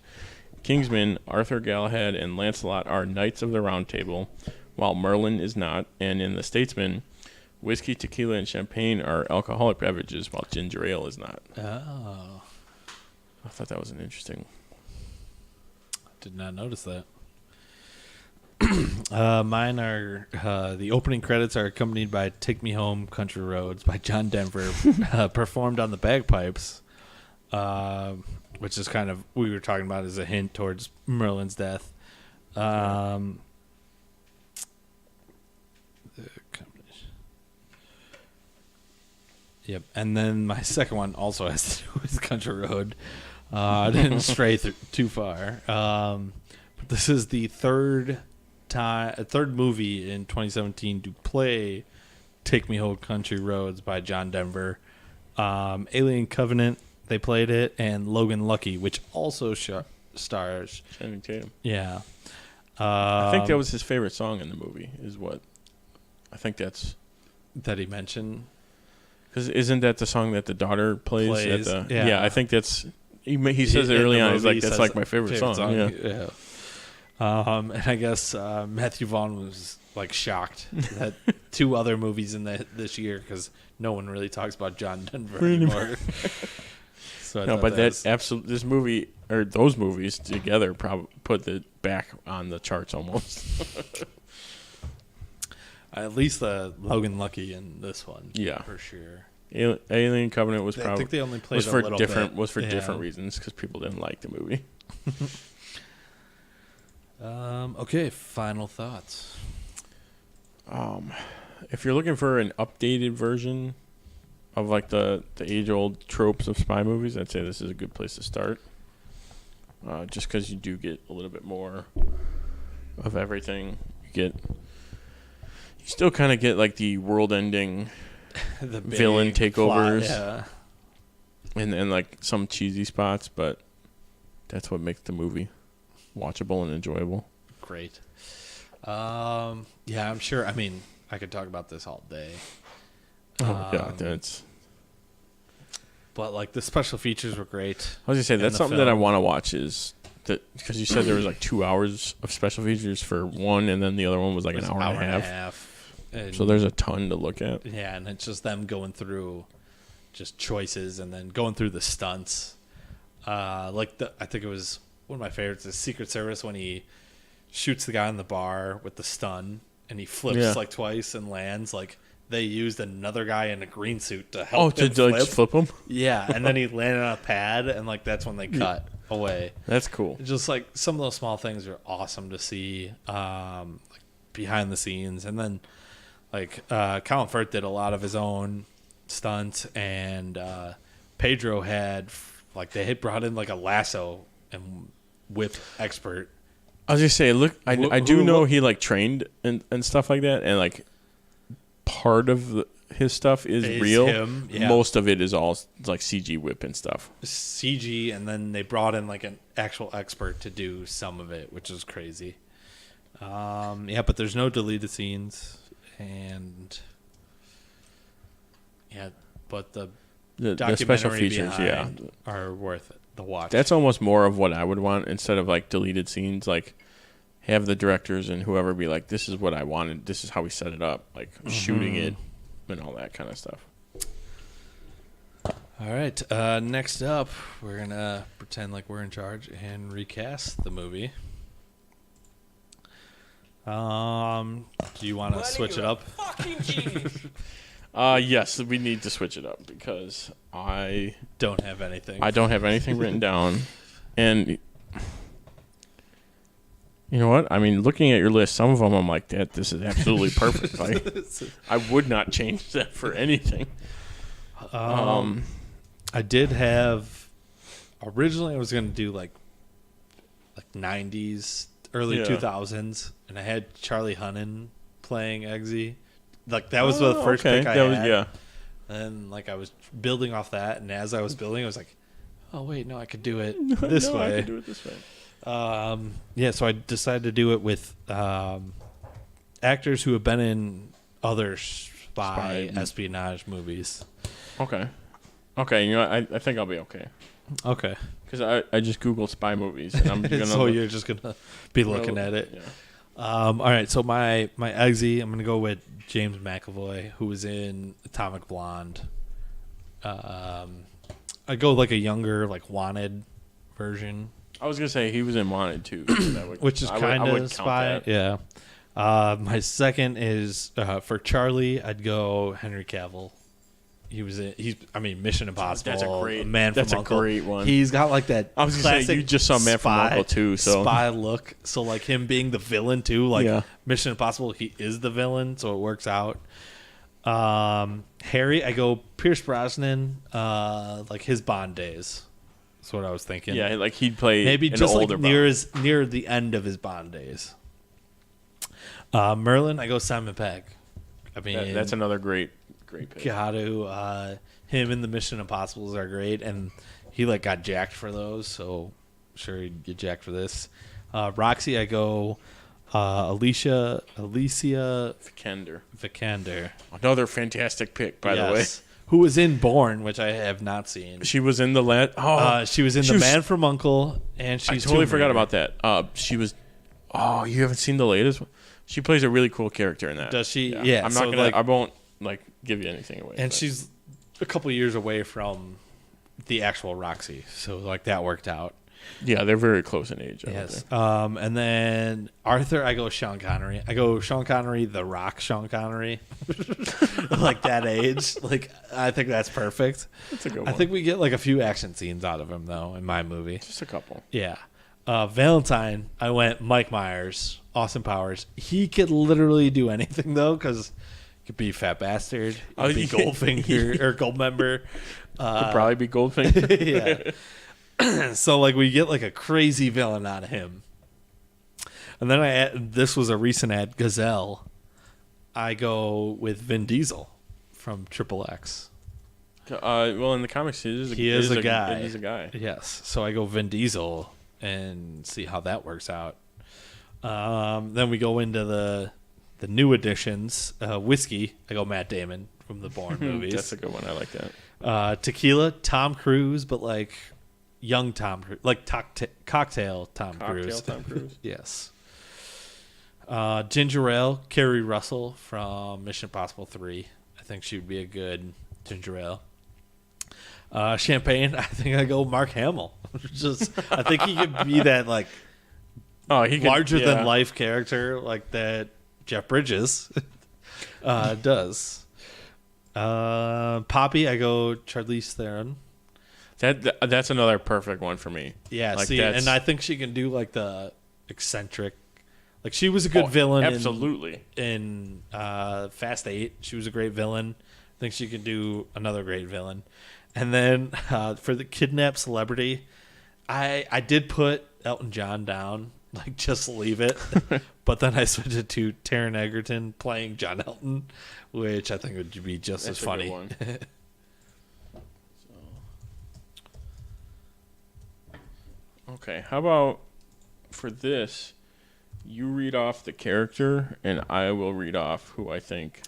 C: Kingsman, Arthur Galahad, and Lancelot are Knights of the Round Table, while Merlin is not. And in the Statesman, whiskey, tequila, and champagne are alcoholic beverages, while ginger ale is not.
B: Oh.
C: I thought that was an interesting...
B: Did not notice that. Mine are the opening credits are accompanied by "Take Me Home, Country Roads" by John Denver, performed on the bagpipes, which is kind of we were talking about as a hint towards Merlin's death. Yep. And then my second one also has to do with Country Road. I didn't stray too far. But this is the third movie in 2017 to play "Take Me Home, Country Roads" by John Denver. Alien Covenant, they played it, and Logan Lucky, which also stars
C: Channing Tatum.
B: Yeah.
C: I think that was his favorite song in the movie. Is what I think that's
B: that he mentioned.
C: Because isn't that the song that the daughter plays?
B: Yeah,
C: I think that's. He says it early on. He's like, "That's like my favorite song."
B: Yeah. And I guess Matthew Vaughn was like shocked that 2 other movies in this year, because no one really talks about John Denver anymore. So
C: no, but this movie or those movies together probably put it back on the charts almost.
B: At least the Logan Lucky in this one,
C: yeah,
B: for sure.
C: Alien Covenant was probably.
B: I think they only played
C: different reasons because people didn't like the movie.
B: Okay, final thoughts.
C: If you're looking for an updated version of like the age-old tropes of spy movies, I'd say this is a good place to start. Just because you do get a little bit more of everything. You still kind of get like the world-ending
B: the
C: villain takeovers,
B: plot, yeah.
C: and like some cheesy spots, but that's what makes the movie watchable and enjoyable.
B: Great. Yeah, I'm sure. I mean, I could talk about this all day.
C: Oh God, that's.
B: But like the special features were great.
C: I was gonna say that's something that I want to watch. Is that because you said there was like 2 hours of special features for one, and then the other one was like an hour and a half.
B: And
C: so there's a ton to look at.
B: Yeah, and it's just them going through just choices and then going through the stunts. I think it was one of my favorites is Secret Service when he shoots the guy in the bar with the stun and he flips like twice and lands. Like they used another guy in a green suit to help him flip.
C: Like flip him?
B: Yeah, and then he landed on a pad and like that's when they cut away.
C: That's cool.
B: Just like some of those small things are awesome to see, like behind the scenes. And then like Colin Firth did a lot of his own stunts, and Pedro had like they had brought in like a lasso and whip expert.
C: I was gonna say, look, I do know he like trained and stuff like that, and like part of his stuff is real.
B: Him, yeah.
C: Most of it is all like CG whip and stuff.
B: CG, and then they brought in like an actual expert to do some of it, which is crazy. Yeah, but there's no deleted scenes, and yeah, but the
C: special features,
B: are worth it. The watch.
C: That's almost more of what I would want instead of like deleted scenes. Like have the directors and whoever be like, "This is what I wanted. This is how we set it up." Like shooting it and all that kind of stuff.
B: All right. Next up, we're gonna pretend like we're in charge and recast the movie. Do you want to switch it up?
C: Yes, we need to switch it up because I
B: don't have anything.
C: I don't have anything written down, and you know what? I mean, looking at your list, some of them I'm like, "That this is absolutely perfect." Like, I would not change that for anything.
B: I did have originally I was going to do like 90s, early 2000s, and I had Charlie Hunnam playing Eggsy. Like that was the first pick I had.
C: Yeah.
B: And like I was building off that, and as I was building, I was like, "Oh wait, no, I could do it this way."
C: I could do it this way.
B: Yeah, so I decided to do it with actors who have been in other spy espionage movies.
C: Okay. Okay, you know, I think I'll be okay.
B: Okay.
C: Because I just Googled spy movies, and I'm gonna.
B: So you're just gonna be looking at it.
C: Yeah.
B: All right, so my Eggsy, I'm gonna go with James McAvoy, who was in Atomic Blonde. I go like a younger, like Wanted version.
C: I was gonna say he was in Wanted too, so that would,
B: which is kind of spy. Yeah. My second is for Charlie. I'd go Henry Cavill. Mission Impossible.
C: That's a great
B: Man from Uncle.
C: Great one.
B: He's got like that.
C: I was gonna say you just saw Man from Uncle too, so
B: spy look. So like him being the villain too, like Mission Impossible, he is the villain, so it works out. Harry, I go Pierce Brosnan, like his Bond days. That's what I was thinking.
C: Yeah, like he'd play
B: maybe
C: an
B: just like
C: older
B: near the end of his Bond days. Merlin, I go Simon Pegg. I mean,
C: that's another great pick.
B: Him and the Mission Impossibles are great, and he like got jacked for those, so sure he'd get jacked for this. Roxy, I go Alicia Vikander.
C: Another fantastic pick, by the way.
B: Who was in Bourne, which I have not seen.
C: She was in the
B: she was in The Man from U.N.C.L.E. and she's
C: I totally forgot about that. She was. Oh, you haven't seen the latest one? She plays a really cool character in that.
B: Does she? Yeah.
C: I'm not gonna. I won't like give you anything away.
B: And she's a couple years away from the actual Roxy, so like that worked out.
C: Yeah, they're very close in age.
B: Yes. And then Arthur, I go Sean Connery. I go Sean Connery, The Rock Sean Connery. Like that age. Like I think that's perfect.
C: That's a good one.
B: I think we get like a few action scenes out of him though in my movie.
C: Just a couple.
B: Yeah. Valentine, I went Mike Myers, Austin Powers. He could literally do anything though, because he could be Fat Bastard, he could be Goldfinger or Goldmember.
C: Could probably be Goldfinger.
B: Yeah. So like we get like a crazy villain out of him. And then this was a recent ad, Gazelle. I go with Vin Diesel from Triple X.
C: Well, in the comics, he is a guy. He's a guy.
B: Yes. So I go Vin Diesel and see how that works out. Then we go into the new additions. Whiskey, I go Matt Damon from the Bourne movies.
C: That's a good one. I like that.
B: Tequila, Tom Cruise, but like young Tom Cruise, like cocktail Tom Cruise.
C: Tom Cruise.
B: Yes. Ginger Ale, Kerry Russell from Mission Impossible 3. I think she would be a good ginger ale. Champagne, I think I go Mark Hamill. I think he could be that like larger than life character like that Jeff Bridges does. Poppy, I go Charlize Theron.
C: That's another perfect one for me.
B: Yeah,
C: like
B: and I think she can do like the eccentric. Like she was a good villain.
C: Absolutely.
B: In Fast 8, she was a great villain. I think she could do another great villain. And then for the kidnapped celebrity, I did put Elton John down, like just leave it. But then I switched it to Taron Egerton playing John Elton, which I think would be just as funny.
C: Good one. Okay, how about for this, you read off the character and I will read off who I think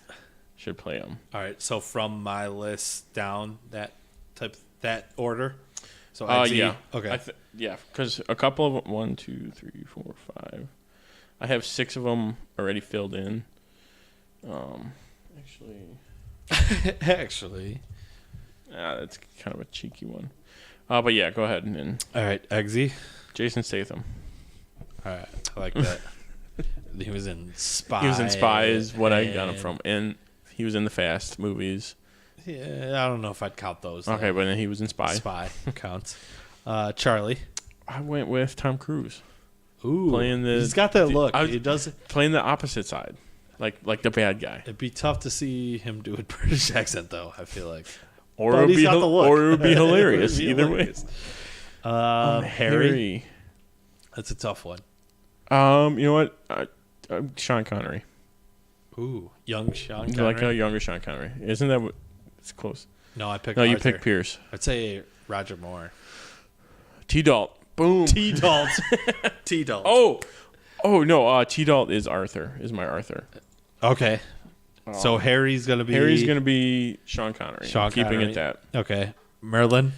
C: should play him.
B: All right, so from my list down that order. So
C: yeah,
B: okay,
C: yeah, because a couple of them, 1, 2, 3, 4, 5. I have 6 of them already filled in.
B: Actually,
C: that's kind of a cheeky one. But yeah, go ahead and
B: all right, Eggsy,
C: Jason Statham.
B: All right, I like that. He was in Spy.
C: He was in Spy is what I got him from, and he was in the Fast movies.
B: Yeah, I don't know if I'd count those.
C: Okay, but then he was in Spy.
B: Spy counts. Charlie.
C: I went with Tom Cruise.
B: Ooh,
C: playing
B: he's got that look. He does
C: playing the opposite side, like the bad guy.
B: It'd be tough to see him do a British accent, though. I feel like,
C: or it would be hilarious. Either way.
B: Harry. That's a tough one.
C: You know what? Sean Connery.
B: Ooh, young Sean Connery.
C: Like a younger Sean Connery. Isn't that what? It's close.
B: No, I picked.
C: No,
B: Arthur.
C: you picked Pierce.
B: I'd say Roger Moore.
C: T-Dalt. Boom.
B: T-Dalt. T-Dalt.
C: Oh no. T-Dalt is Arthur. Is my Arthur.
B: Okay. So Harry's gonna be
C: Sean Connery.
B: Sean
C: Keeping
B: Connery.
C: it that.
B: Okay. Merlin.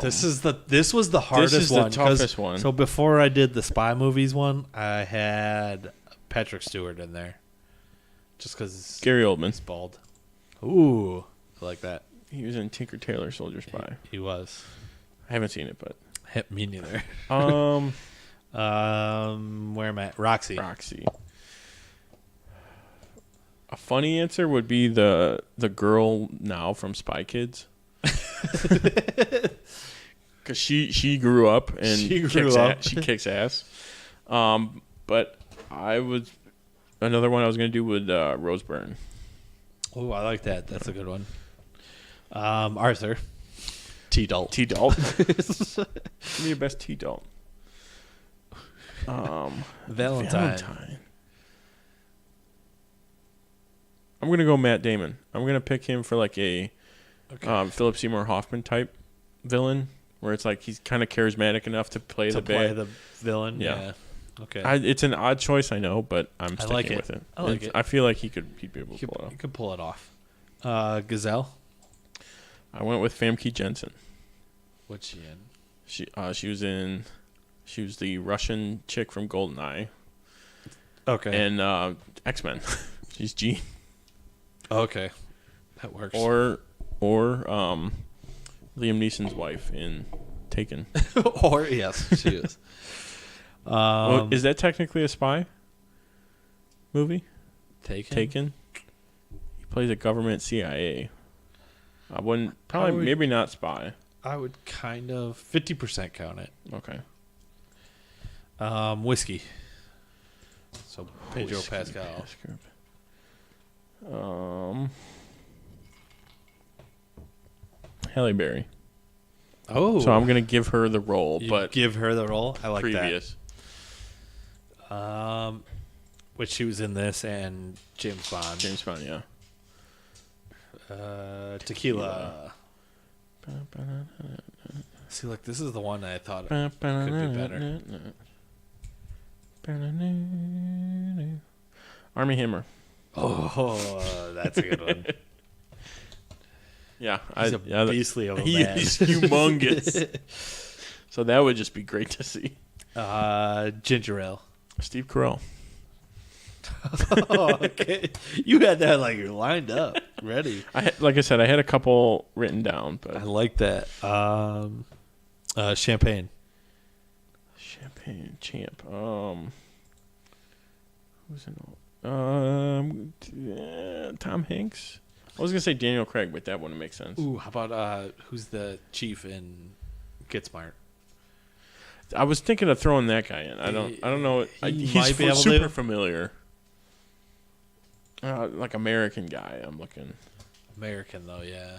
B: This was the hardest one. This is the
C: toughest one.
B: So before I did the Spy movies one, I had Patrick Stewart in there, just because
C: Gary Oldman.
B: He's bald. Ooh, I like that.
C: He was in Tinker Tailor Soldier Spy.
B: He was.
C: I haven't seen it, but
B: me neither. Where am I? Roxy.
C: A funny answer would be the girl now from Spy Kids. Because she grew up and she kicks ass. But I was another one I was gonna do with Rose Byrne.
B: Oh, I like that. That's a good one. Arthur. T. Dalton.
C: T. Dalton. Give me your best T. Dalton. Valentine. I'm gonna go Matt Damon. I'm gonna pick him for like a Philip Seymour Hoffman type villain, where it's like he's kind of charismatic enough to play
B: the villain.
C: Yeah.
B: Okay.
C: It's an odd choice, I know, but I'm sticking
B: like it.
C: with it.
B: I like it.
C: I feel like he'd be able to pull it off.
B: He could pull it off. Gazelle.
C: I went with Famke Jensen.
B: What's she in?
C: She was the Russian chick from GoldenEye.
B: Okay.
C: And X-Men. She's Jean.
B: Okay. That works.
C: Or Liam Neeson's wife in Taken.
B: Or yes, she is.
C: Well, is that technically a spy movie?
B: Taken.
C: He plays a government CIA. I wouldn't maybe not spy.
B: I would kind of 50% count it.
C: Okay.
B: Whiskey. So Pedro Pascal.
C: Halle Berry.
B: Oh.
C: So I'm gonna give her the role, but
B: give her the role. I like
C: previous.
B: that. Which she was in this and James Bond.
C: James Bond, yeah.
B: Tequila. See, look, this is the one I thought could be better.
C: Armie Hammer.
B: Oh, that's a good one.
C: Yeah,
B: he's a beastly of a man.
C: He's humongous. So that would just be great to see.
B: Ginger ale.
C: Steve Carell.
B: Oh, okay. You had that like you're lined up, ready.
C: Like I said, I had a couple written down, but
B: I like that. Champagne
C: champ. Who's in Tom Hanks. I was gonna say Daniel Craig, but that wouldn't make sense.
B: Ooh, how about who's the chief in Get Smart?
C: I was thinking of throwing that guy in. I don't know. He's super familiar. Like American guy. I'm looking.
B: American though, yeah.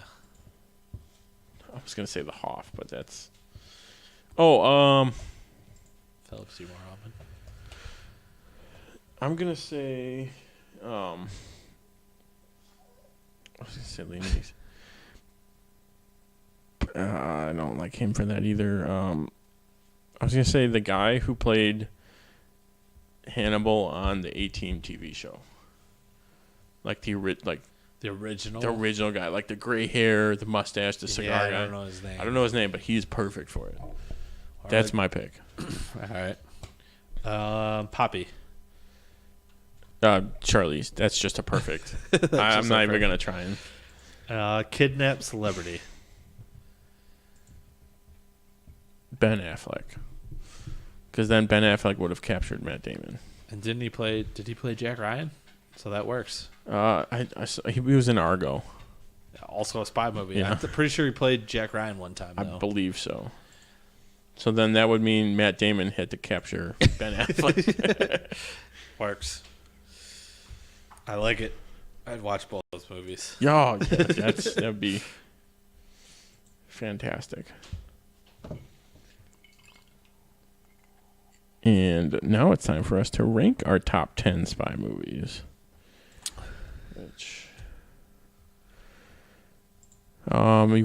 C: I was gonna say the Hoff, but that's.
B: Philip Seymour Hoffman.
C: I'm gonna say. I was gonna say Liam Neeson. I don't like him for that either. I was gonna say the guy who played Hannibal on the A-Team TV show, like the original guy, like the gray hair, the mustache, the cigar guy.
B: I don't know his name.
C: I don't know his name, but he's perfect for it. That's my pick.
B: All right. Poppy.
C: Charlize. That's just a perfect. I'm not even gonna try and.
B: Kidnap celebrity.
C: Ben Affleck. Because then Ben Affleck would have captured Matt Damon.
B: And did he play Jack Ryan? So that works.
C: He was in Argo.
B: Also a spy movie.
C: Yeah.
B: I'm pretty sure he played Jack Ryan one time, though.
C: I believe so. So then that would mean Matt Damon had to capture Ben Affleck.
B: Works. I like it. I'd watch both those movies.
C: Yeah, that'd be fantastic. And now it's time for us to rank our top 10 spy movies. Which, you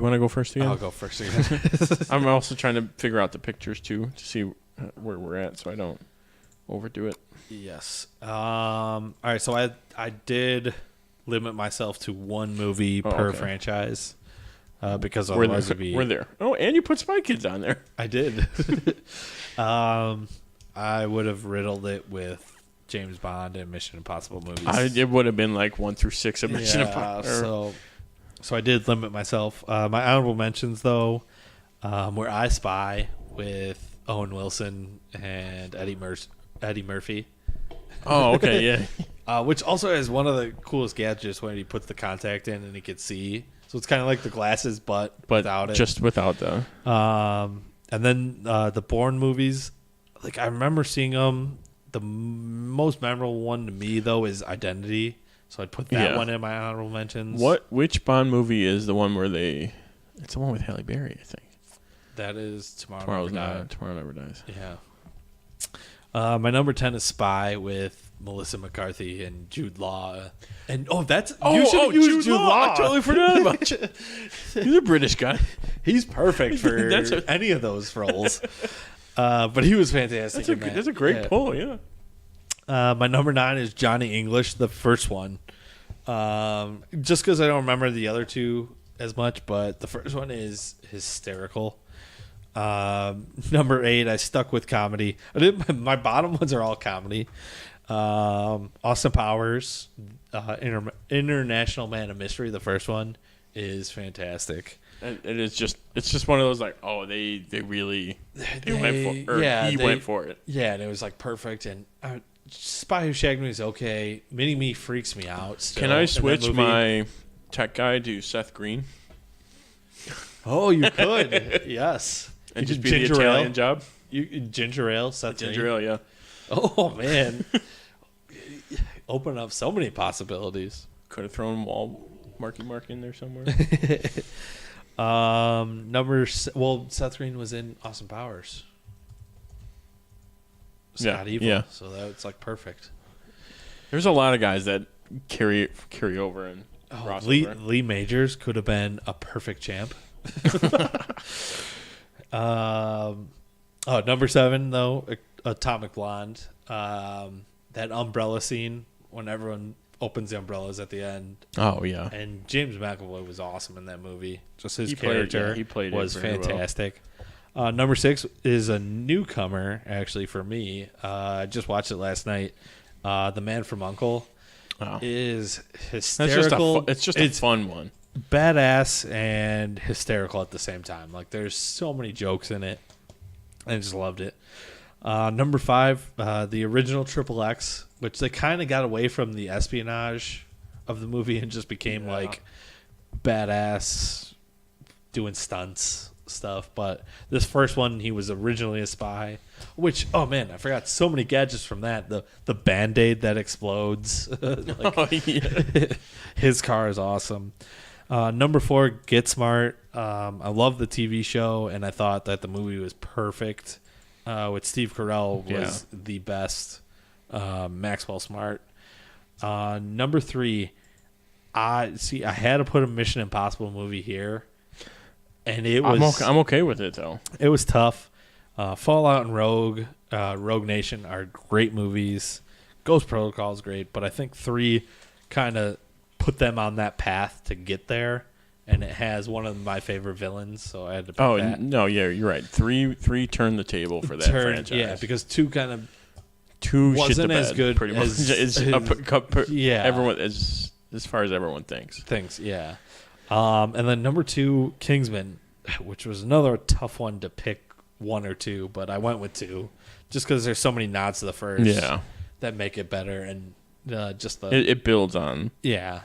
C: want to go first again?
B: I'll go first again.
C: I'm also trying to figure out the pictures too to see where we're at, so I don't overdo it.
B: Yes. All right. So I did limit myself to one movie per franchise because otherwise
C: we're there. Oh, and you put Spy Kids on there.
B: I did. I would have riddled it with James Bond and Mission Impossible movies.
C: It would have been like 1 through 6 of Mission Impossible.
B: So I did limit myself. My honorable mentions, though, were I Spy with Owen Wilson and Eddie Murphy.
C: Oh, okay, yeah.
B: Which also has one of the coolest gadgets when he puts the contact in and he can see. So it's kind of like the glasses, but without it.
C: Just without the.
B: And then the Bourne movies. Like, I remember seeing them, The most memorable one to me, though, is Identity. So I'd put that one in my honorable mentions.
C: Which Bond movie is the one where they... It's the one with Halle Berry, I think.
B: That is Tomorrow
C: Never Dies.
B: Yeah. My number 10 is Spy with Melissa McCarthy and Jude Law. And you should use Jude Law.
C: I totally forgot about you. He's a British guy.
B: He's perfect for any of those roles. But he was fantastic.
C: That's a great pull, yeah.
B: My number 9 is Johnny English, the first one. Just because I don't remember the other two as much, but the first one is hysterical. Number 8, I stuck with comedy. My bottom ones are all comedy. Austin Powers, International Man of Mystery, the first one, is fantastic.
C: It's just one of those like, oh, they really went for it. He went for it.
B: Yeah, and it was like perfect. And Spy Who Shagged Me is okay. Mini Me freaks me out. Still,
C: can I switch my tech guy to Seth Green?
B: Oh, you could. Yes.
C: And just be the Italian job?
B: Ginger Ale, Seth Green.
C: Ginger Ale, yeah.
B: Oh, man. Open up so many possibilities.
C: Could have thrown Marky Mark in there somewhere.
B: Seth Green was in Austin Powers.
C: Scott
B: Evil.
C: Yeah.
B: So that's like perfect.
C: There's a lot of guys that carry over and
B: Lee Majors could have been a perfect champ. Number 7 though, Atomic Blonde. That umbrella scene when everyone opens the umbrellas at the end.
C: Oh yeah.
B: And James McAvoy was awesome in that movie. Just his character was fantastic. Well. Number 6 is a newcomer actually for me. I just watched it last night. The Man from U.N.C.L.E. is hysterical.
C: It's just a fun one.
B: Badass and hysterical at the same time. Like there's so many jokes in it. I just loved it. Number 5, the original XXX, which they kind of got away from the espionage of the movie and just became like badass doing stunts stuff. But this first one, he was originally a spy, which, oh man, I forgot so many gadgets from that. The Band-Aid that explodes. His car is awesome. Number 4, Get Smart. I love the TV show, and I thought that the movie was perfect. With Steve Carell was the best. Maxwell Smart. Number 3, I had to put a Mission Impossible movie here, and it was.
C: I'm okay with it though.
B: It was tough. Fallout and Rogue Nation are great movies. Ghost Protocol is great, but I think 3 kind of put them on that path to get there. And it has one of my favorite villains, so I had to pick that.
C: No, yeah, you're right. 3 turned the table for that franchise.
B: Yeah, because 2 wasn't
C: shit the
B: as
C: bed,
B: good
C: pretty much.
B: Everyone
C: as far as everyone thinks.
B: Yeah. And then number 2, Kingsman, which was another tough one to pick 1 or 2, but I went with 2 just because there's so many nods to the first that make it better, and just
C: it builds on.
B: Yeah.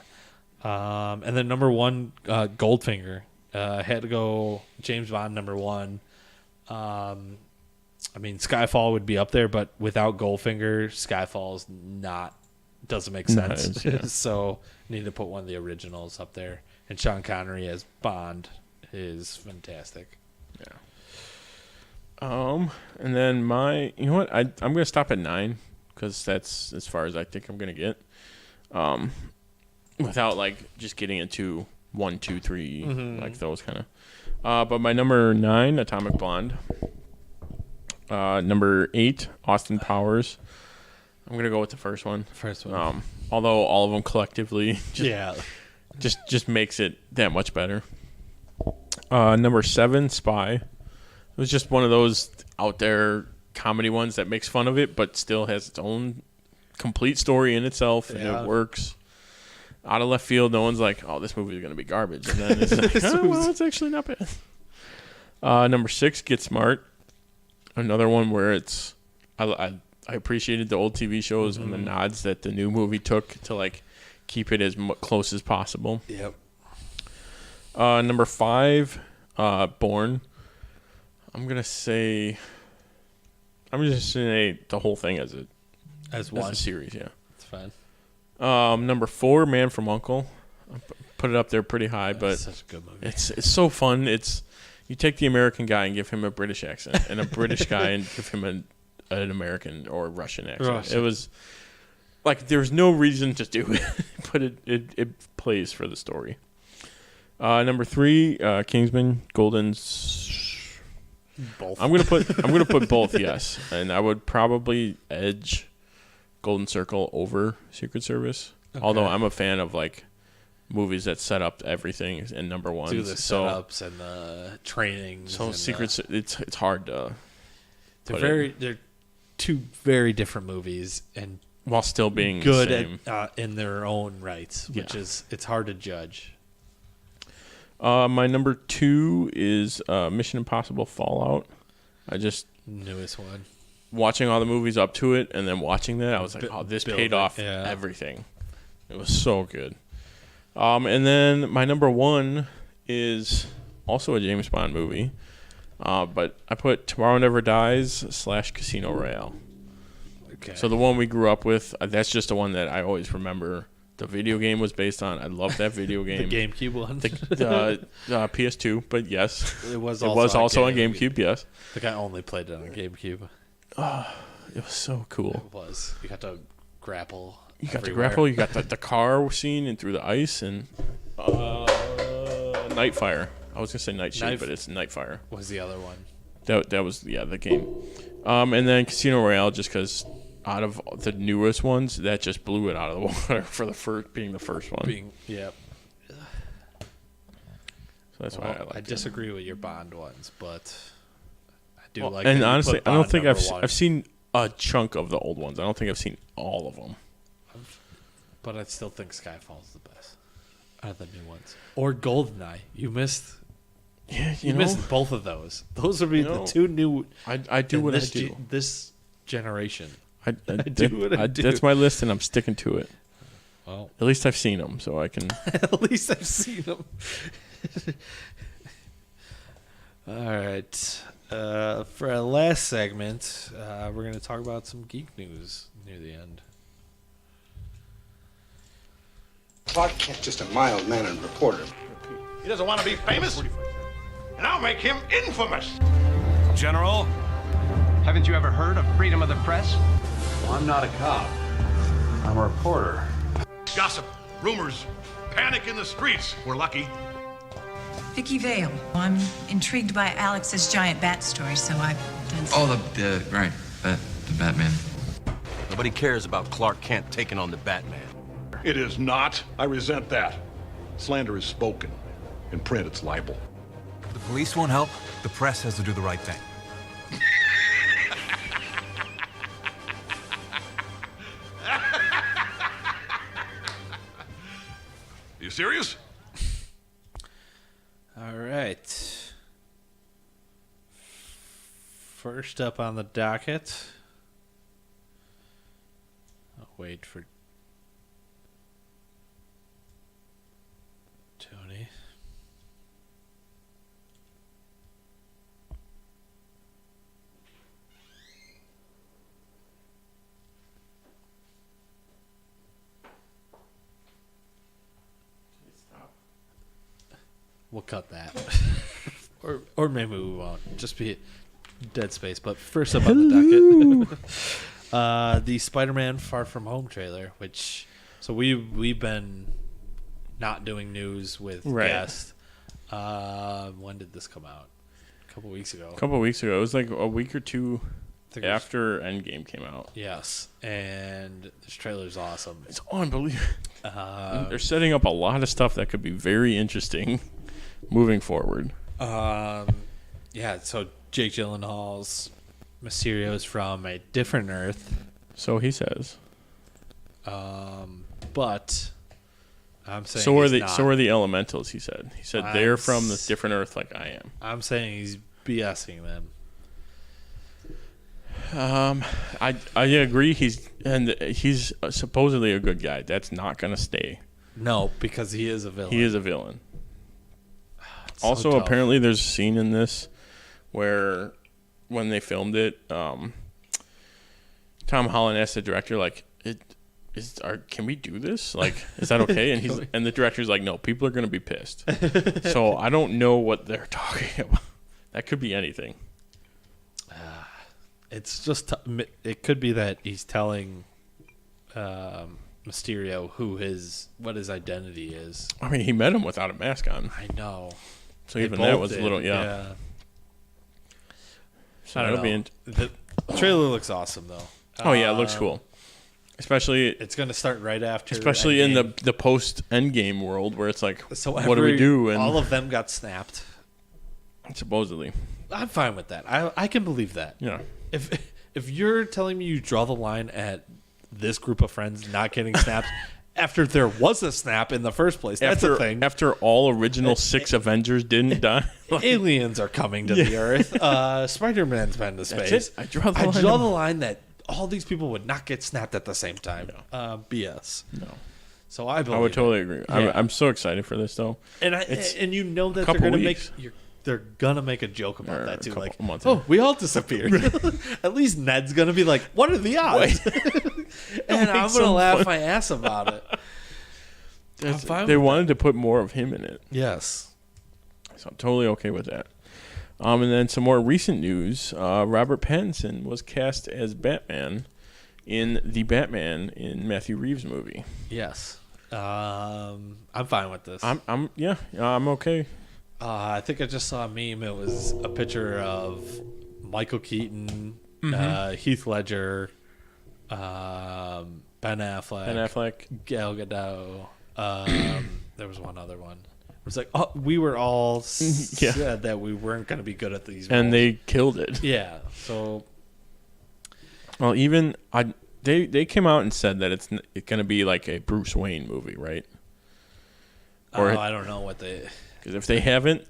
B: And then number 1, Goldfinger. Had to go James Bond number 1. Skyfall would be up there, but without Goldfinger, Skyfall's doesn't make sense. So need to put one of the originals up there. And Sean Connery as Bond is fantastic.
C: Yeah. And then you know what? I'm gonna stop at 9 because that's as far as I think I'm gonna get. Without like just getting into 1, 2, 3, like those kind of. But my number 9, Atomic Blonde. Number 8, Austin Powers. I'm gonna go with the first one. Although all of them collectively, just makes it that much better. Number 7, Spy. It was just one of those out there comedy ones that makes fun of it, but still has its own complete story in itself, and it works. Out of left field, no one's like, "Oh, this movie is going to be garbage," and then it's like, it's actually not bad. Number 6, Get Smart. Another one where it's I appreciated the old TV shows and the nods that the new movie took to like keep it as close as possible.
B: Yep.
C: Number 5, Born. I'm just gonna say the whole thing as a
B: As one
C: a series, yeah.
B: It's fine.
C: Number 4, Man from U.N.C.L.E. I put it up there pretty high, but
B: such a good movie.
C: It's so fun. You take the American guy and give him a British accent, and a British guy and give him an American or Russian accent. It was like there's no reason to do it, but it plays for the story. Number 3, Kingsman, Golden's.
B: Both.
C: I'm gonna put both. Yes, and I would probably edge Golden Circle over Secret Service. Okay. Although I'm a fan of like movies that set up everything and number ones.
B: Do the setups and the trainings.
C: So Secrets, it's hard to.
B: They're two very different movies, and
C: while still being
B: good
C: the same.
B: In their own rights, which is it's hard to judge.
C: My number 2 is Mission Impossible Fallout.
B: Newest one.
C: Watching all the movies up to it, and then watching that, I was like, "Oh, this paid off everything." It was so good. And then my number 1 is also a James Bond movie, but I put Tomorrow Never Dies / Casino Royale.
B: Okay.
C: So the one we grew up with, that's just the one that I always remember. The video game was based on. I love that video game.
B: The GameCube one.
C: The PS2, but yes,
B: it was
C: also on GameCube. Yes,
B: I think I only played it on GameCube.
C: It was so cool.
B: It was. You got to grapple.
C: You got to grapple. You got the car scene and through the ice and Nightfire. I was gonna say Nightshade, but it's Nightfire.
B: Was the other one?
C: That was the game. And then Casino Royale, just because out of the newest ones, that just blew it out of the water for being the first one.
B: Yep.
C: So that's why I like.
B: I disagree with your Bond ones, but I do like.
C: And honestly, I don't think I've seen a chunk of the old ones. I don't think I've seen all of them.
B: But I still think Skyfall's the best out of the new ones. Or GoldenEye. You missed.
C: Yeah,
B: you missed both of those. Those would be the two new.
C: I do what I do.
B: This generation.
C: I do what I do. That's my list, and I'm sticking to it.
B: Well,
C: at least I've seen them, so I can.
B: At least I've seen them. All right. For our last segment, we're going to talk about some geek news near the end.
K: Clark Kent, just a mild-mannered reporter.
E: He doesn't want to be famous, and I'll make him infamous.
L: General, haven't you ever heard of freedom of the press?
K: Well, I'm not a cop. I'm a reporter.
E: Gossip, rumors, panic in the streets. We're lucky.
M: Vicky Vale. I'm intrigued by Alex's giant bat story, so I've done some...
N: Oh, right. The Batman.
O: Nobody cares about Clark Kent taking on the Batman.
E: It is not. I resent that. Slander is spoken. In print, it's libel.
P: If the police won't help, the press has to do the right thing.
E: You serious?
B: All right. First up on the docket. I'll wait for Tony. We'll cut that. or maybe we won't. Just be dead space. But first up on the docket, the Spider-Man Far From Home trailer, which so we've been not doing news with guests. When did this come out? A couple weeks ago.
C: It was like a week or two after Endgame came out.
B: Yes, and this trailer's awesome.
C: It's unbelievable. They're setting up a lot of stuff that could be very interesting moving forward.
B: Yeah, so Jake Gyllenhaal's Mysterio's from a different Earth.
C: So he says.
B: But I'm saying
C: so are the Elementals, he said. He said they're from the different Earth like I am.
B: I'm saying he's BSing them.
C: I agree. He's supposedly a good guy. That's not gonna stay.
B: No, because he is a villain.
C: He is a villain. Also, apparently, there's a scene in this where, when they filmed it, Tom Holland asked the director, like, can we do this? Like, is that okay? And the director's like, no, people are going to be pissed. So I don't know what they're talking about. That could be anything.
B: It's just it could be that he's telling Mysterio what his identity is.
C: I mean, he met him without a mask on.
B: I know.
C: So even that was a little So
B: I don't know. The trailer looks awesome though.
C: Oh yeah, it looks cool. Especially
B: it's going to start right after.
C: Especially
B: Endgame.
C: in the post Endgame world where it's like,
B: so
C: what do we do? And
B: all of them got snapped.
C: Supposedly.
B: I'm fine with that. I can believe that.
C: Yeah.
B: If you're telling me you draw the line at this group of friends not getting snapped after there was a snap in the first place, that's a thing.
C: After all original 6 Avengers didn't die.
B: Aliens are coming to the Earth. Spider-Man's been to space.
C: That's it. I draw the
B: line that all these people would not get snapped at the same time. No. BS.
C: No.
B: So I believe
C: I would totally agree.
B: Yeah.
C: I'm so excited for this though.
B: And you know that they're going to they're gonna make a joke about that too. Like, we all disappeared. At least Ned's gonna be like, "What are the odds?" And I'm gonna laugh my ass about it.
C: They wanted to put more of him in it.
B: Yes,
C: so I'm totally okay with that. And then some more recent news: Robert Pattinson was cast as Batman in the Batman in Matthew Reeves movie.
B: Yes, I'm fine with this.
C: I'm okay.
B: I think I just saw a meme. It was a picture of Michael Keaton, Heath Ledger, Ben Affleck, Gal Gadot. There was one other one. It was like, we were all said that we weren't going to be good at these roles.
C: And they killed it.
B: Yeah. So,
C: well, even they came out and said that it's going to be like a Bruce Wayne movie, right?
B: Or I don't know what they.
C: Because if they haven't,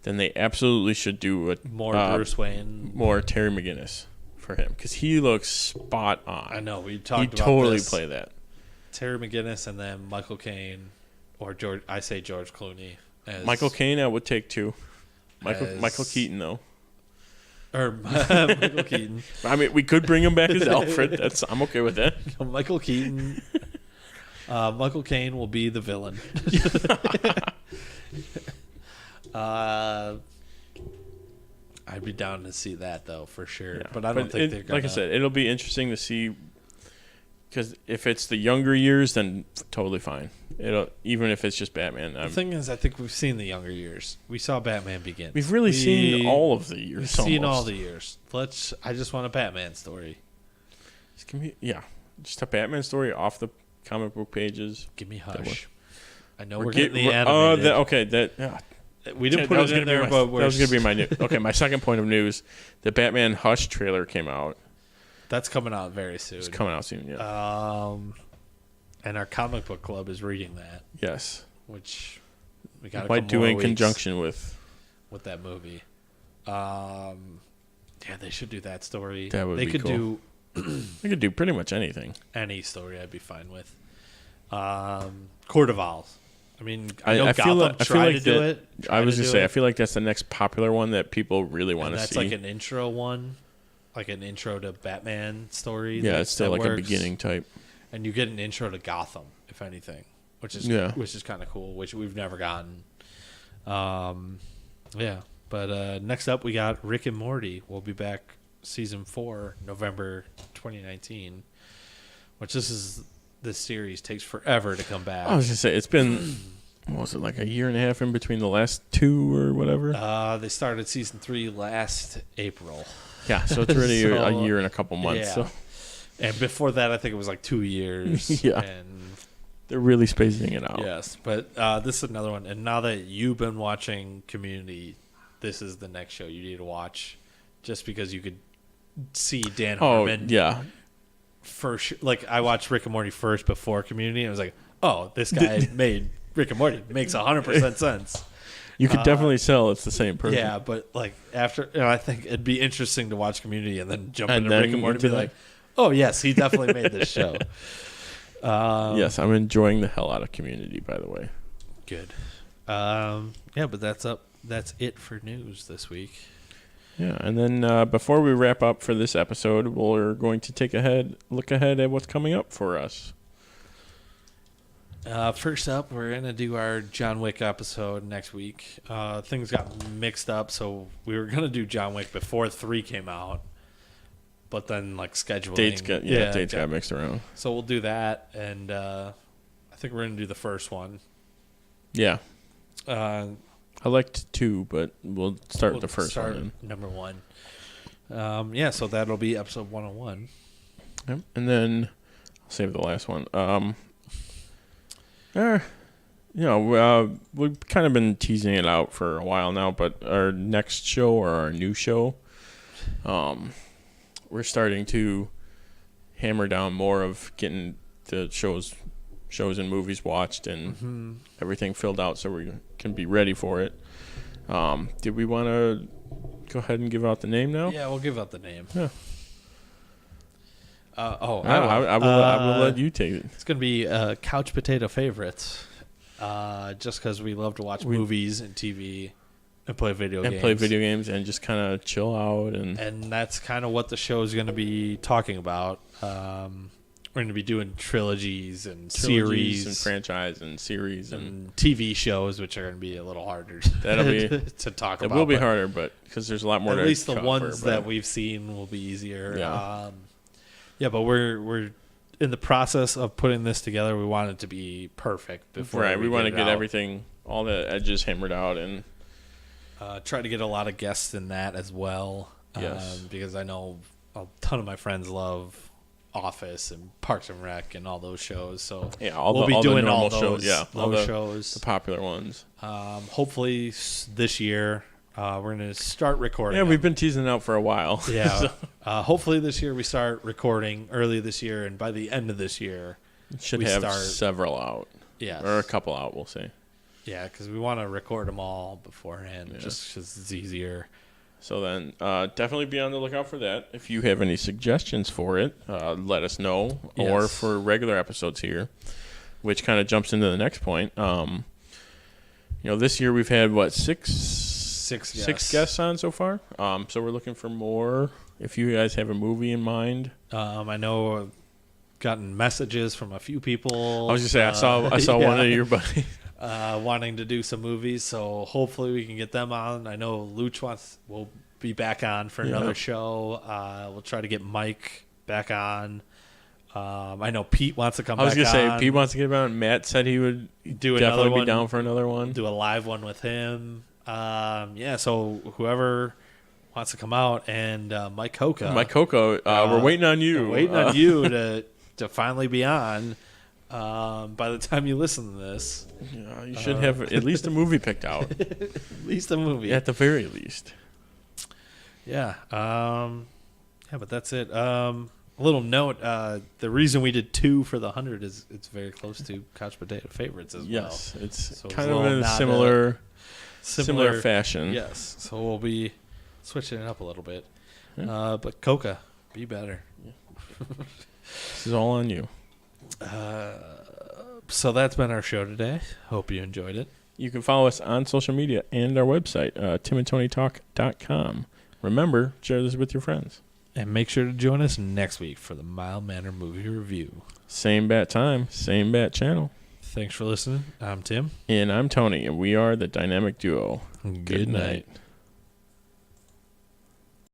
C: then they absolutely should do
B: more Bruce Wayne,
C: more Terry McGinnis for him because he looks spot on.
B: I know we talked about
C: totally
B: this.
C: Play that.
B: Terry McGinnis and then Michael Caine or George. I say George Clooney. As
C: Michael Caine, I would take too. Michael Keaton though.
B: Or Michael Keaton.
C: I mean, we could bring him back as Alfred. I'm okay with that.
B: No, Michael Keaton. Michael Caine will be the villain. I'd be down to see that though for sure, yeah, but I don't think they're gonna.
C: Like I said, it'll be interesting to see because if it's the younger years, then totally fine. Even if it's just Batman.
B: The thing is, I think we've seen the younger years. We saw Batman Begins.
C: We've really seen all of the years.
B: We've seen all the years. I just want a Batman story.
C: Just a Batman story off the comic book pages.
B: Give me Hush. I know we're getting the animated. We didn't put it in there, but
C: that was going to be my news. Okay, my second point of news: the Batman Hush trailer came out.
B: That's coming out very soon.
C: It's coming out soon, yeah.
B: And our comic book club is reading that.
C: Yes,
B: which we got
C: might do in conjunction with
B: that movie. Yeah, they should do that story.
C: That would be cool. They could do pretty much anything.
B: Any story, I'd be fine with. Court of Owls. I mean, I know
C: feel
B: Gotham tried to do it.
C: I was going to say, I feel like that's the next popular one that people really want to see.
B: That's like an intro one, like an intro to Batman story.
C: Yeah, it's still like a beginning type.
B: And you get an intro to Gotham, if anything, which is kind of cool, which we've never gotten. Yeah, but next up we got Rick and Morty. We'll be back season 4, November 2019, which this series takes forever to come back.
C: I was going to say, it's been, what was it, like a year and a half in between the last 2 or whatever?
B: They started season 3 last April.
C: Yeah, so it's already a year and a couple months.
B: Yeah.
C: So.
B: And before that, I think it was like 2 years.
C: Yeah.
B: And
C: they're really spacing it out.
B: Yes, but this is another one. And now that you've been watching Community, this is the next show you need to watch just because you could see Dan Harmon.
C: Oh, yeah.
B: First, like I watched Rick and Morty first before Community, and I was like, "Oh, this guy made Rick and Morty. It makes 100% sense."
C: You could definitely tell it's the same person.
B: Yeah, but like after, I think it'd be interesting to watch Community and then jump into Rick and Morty and be like, "Oh yes, he definitely made this show."
C: Yes, I'm enjoying the hell out of Community. By the way,
B: good. Yeah, but that's it for news this week.
C: Yeah, and then before we wrap up for this episode, we're going to take a look ahead at what's coming up for us.
B: First up, we're going to do our John Wick episode next week. Things got mixed up, so we were going to do John Wick before 3 came out. But then, like, scheduling.
C: Dates got mixed around.
B: So we'll do that, and I think we're going to do the first one.
C: Yeah. I liked 2, but we'll start with the first one.
B: Number 1. So that'll be episode 101.
C: Yep. And then I'll save the last one. We've kind of been teasing it out for a while now, but our next show or our new show, we're starting to hammer down more of getting the shows and movies watched and everything filled out so we can be ready for it. Did we want to go ahead and give out the name now?
B: Yeah, we'll give out the name.
C: Yeah.
B: I
C: will let you take it.
B: It's going to be Couch Potato Favorites, just because we love to watch movies and TV and play video games.
C: And just kind of chill out.
B: And that's kind of what the show is going to be talking about. We're going to be doing trilogies and series
C: and franchise and series and
B: TV shows, which are going to be a little harder to talk about.
C: It will be harder, but because there's a lot more.
B: At least the ones that we've seen will be easier.
C: Yeah.
B: But we're in the process of putting this together. We want it to be perfect before.
C: Right. We want to get everything, all the edges hammered out, and
B: try to get a lot of guests in that as well.
C: Yes.
B: Because I know a ton of my friends love Office and Parks and Rec and all those shows. So we'll be doing all those shows,
C: the popular ones.
B: Hopefully this year we're going to start recording.
C: Yeah, we've been teasing it out for a while.
B: Yeah. Hopefully this year we start recording early this year, and by the end of this year
C: should have several out.
B: Yeah,
C: or a couple out. We'll see.
B: Yeah, because we want to record them all beforehand, just because it's easier.
C: So then definitely be on the lookout for that. If you have any suggestions for it, let us know.
B: Yes.
C: Or for regular episodes here, which kind of jumps into the next point. This year we've had, six guests on so far. So we're looking for more. If you guys have a movie in mind.
B: I know I've gotten messages from a few people.
C: I was just saying, I saw one of your buddies.
B: Wanting to do some movies, so hopefully we can get them on. I know Luch will be back on for another show. We'll try to get Mike back on. I know Pete wants to come back on.
C: I was going to say, Pete wants to get on. Matt said he would definitely be down for another one.
B: Do a live one with him. So whoever wants to come out, and Mike Coca.
C: We're waiting on you.
B: We're waiting on you to finally be on. By the time you listen to this,
C: you should have at least a movie picked out.
B: At least a movie,
C: at the very least.
B: Yeah. But that's it. A little note: the reason we did 2 for the 100 is it's very close to Couch Potato Favorites as well.
C: Yes, it's kind of in a similar fashion.
B: Yes, so we'll be switching it up a little bit. But Coca, be better.
C: This is all on you.
B: So that's been our show today. Hope you enjoyed it.
C: You can follow us on social media and our website, timandtonytalk.com. Remember, share this with your friends.
B: And make sure to join us next week for the Mild Manner Movie Review.
C: Same bat time, same bat channel.
B: Thanks for listening. I'm Tim.
C: And I'm Tony, and we are the Dynamic Duo.
B: Good night.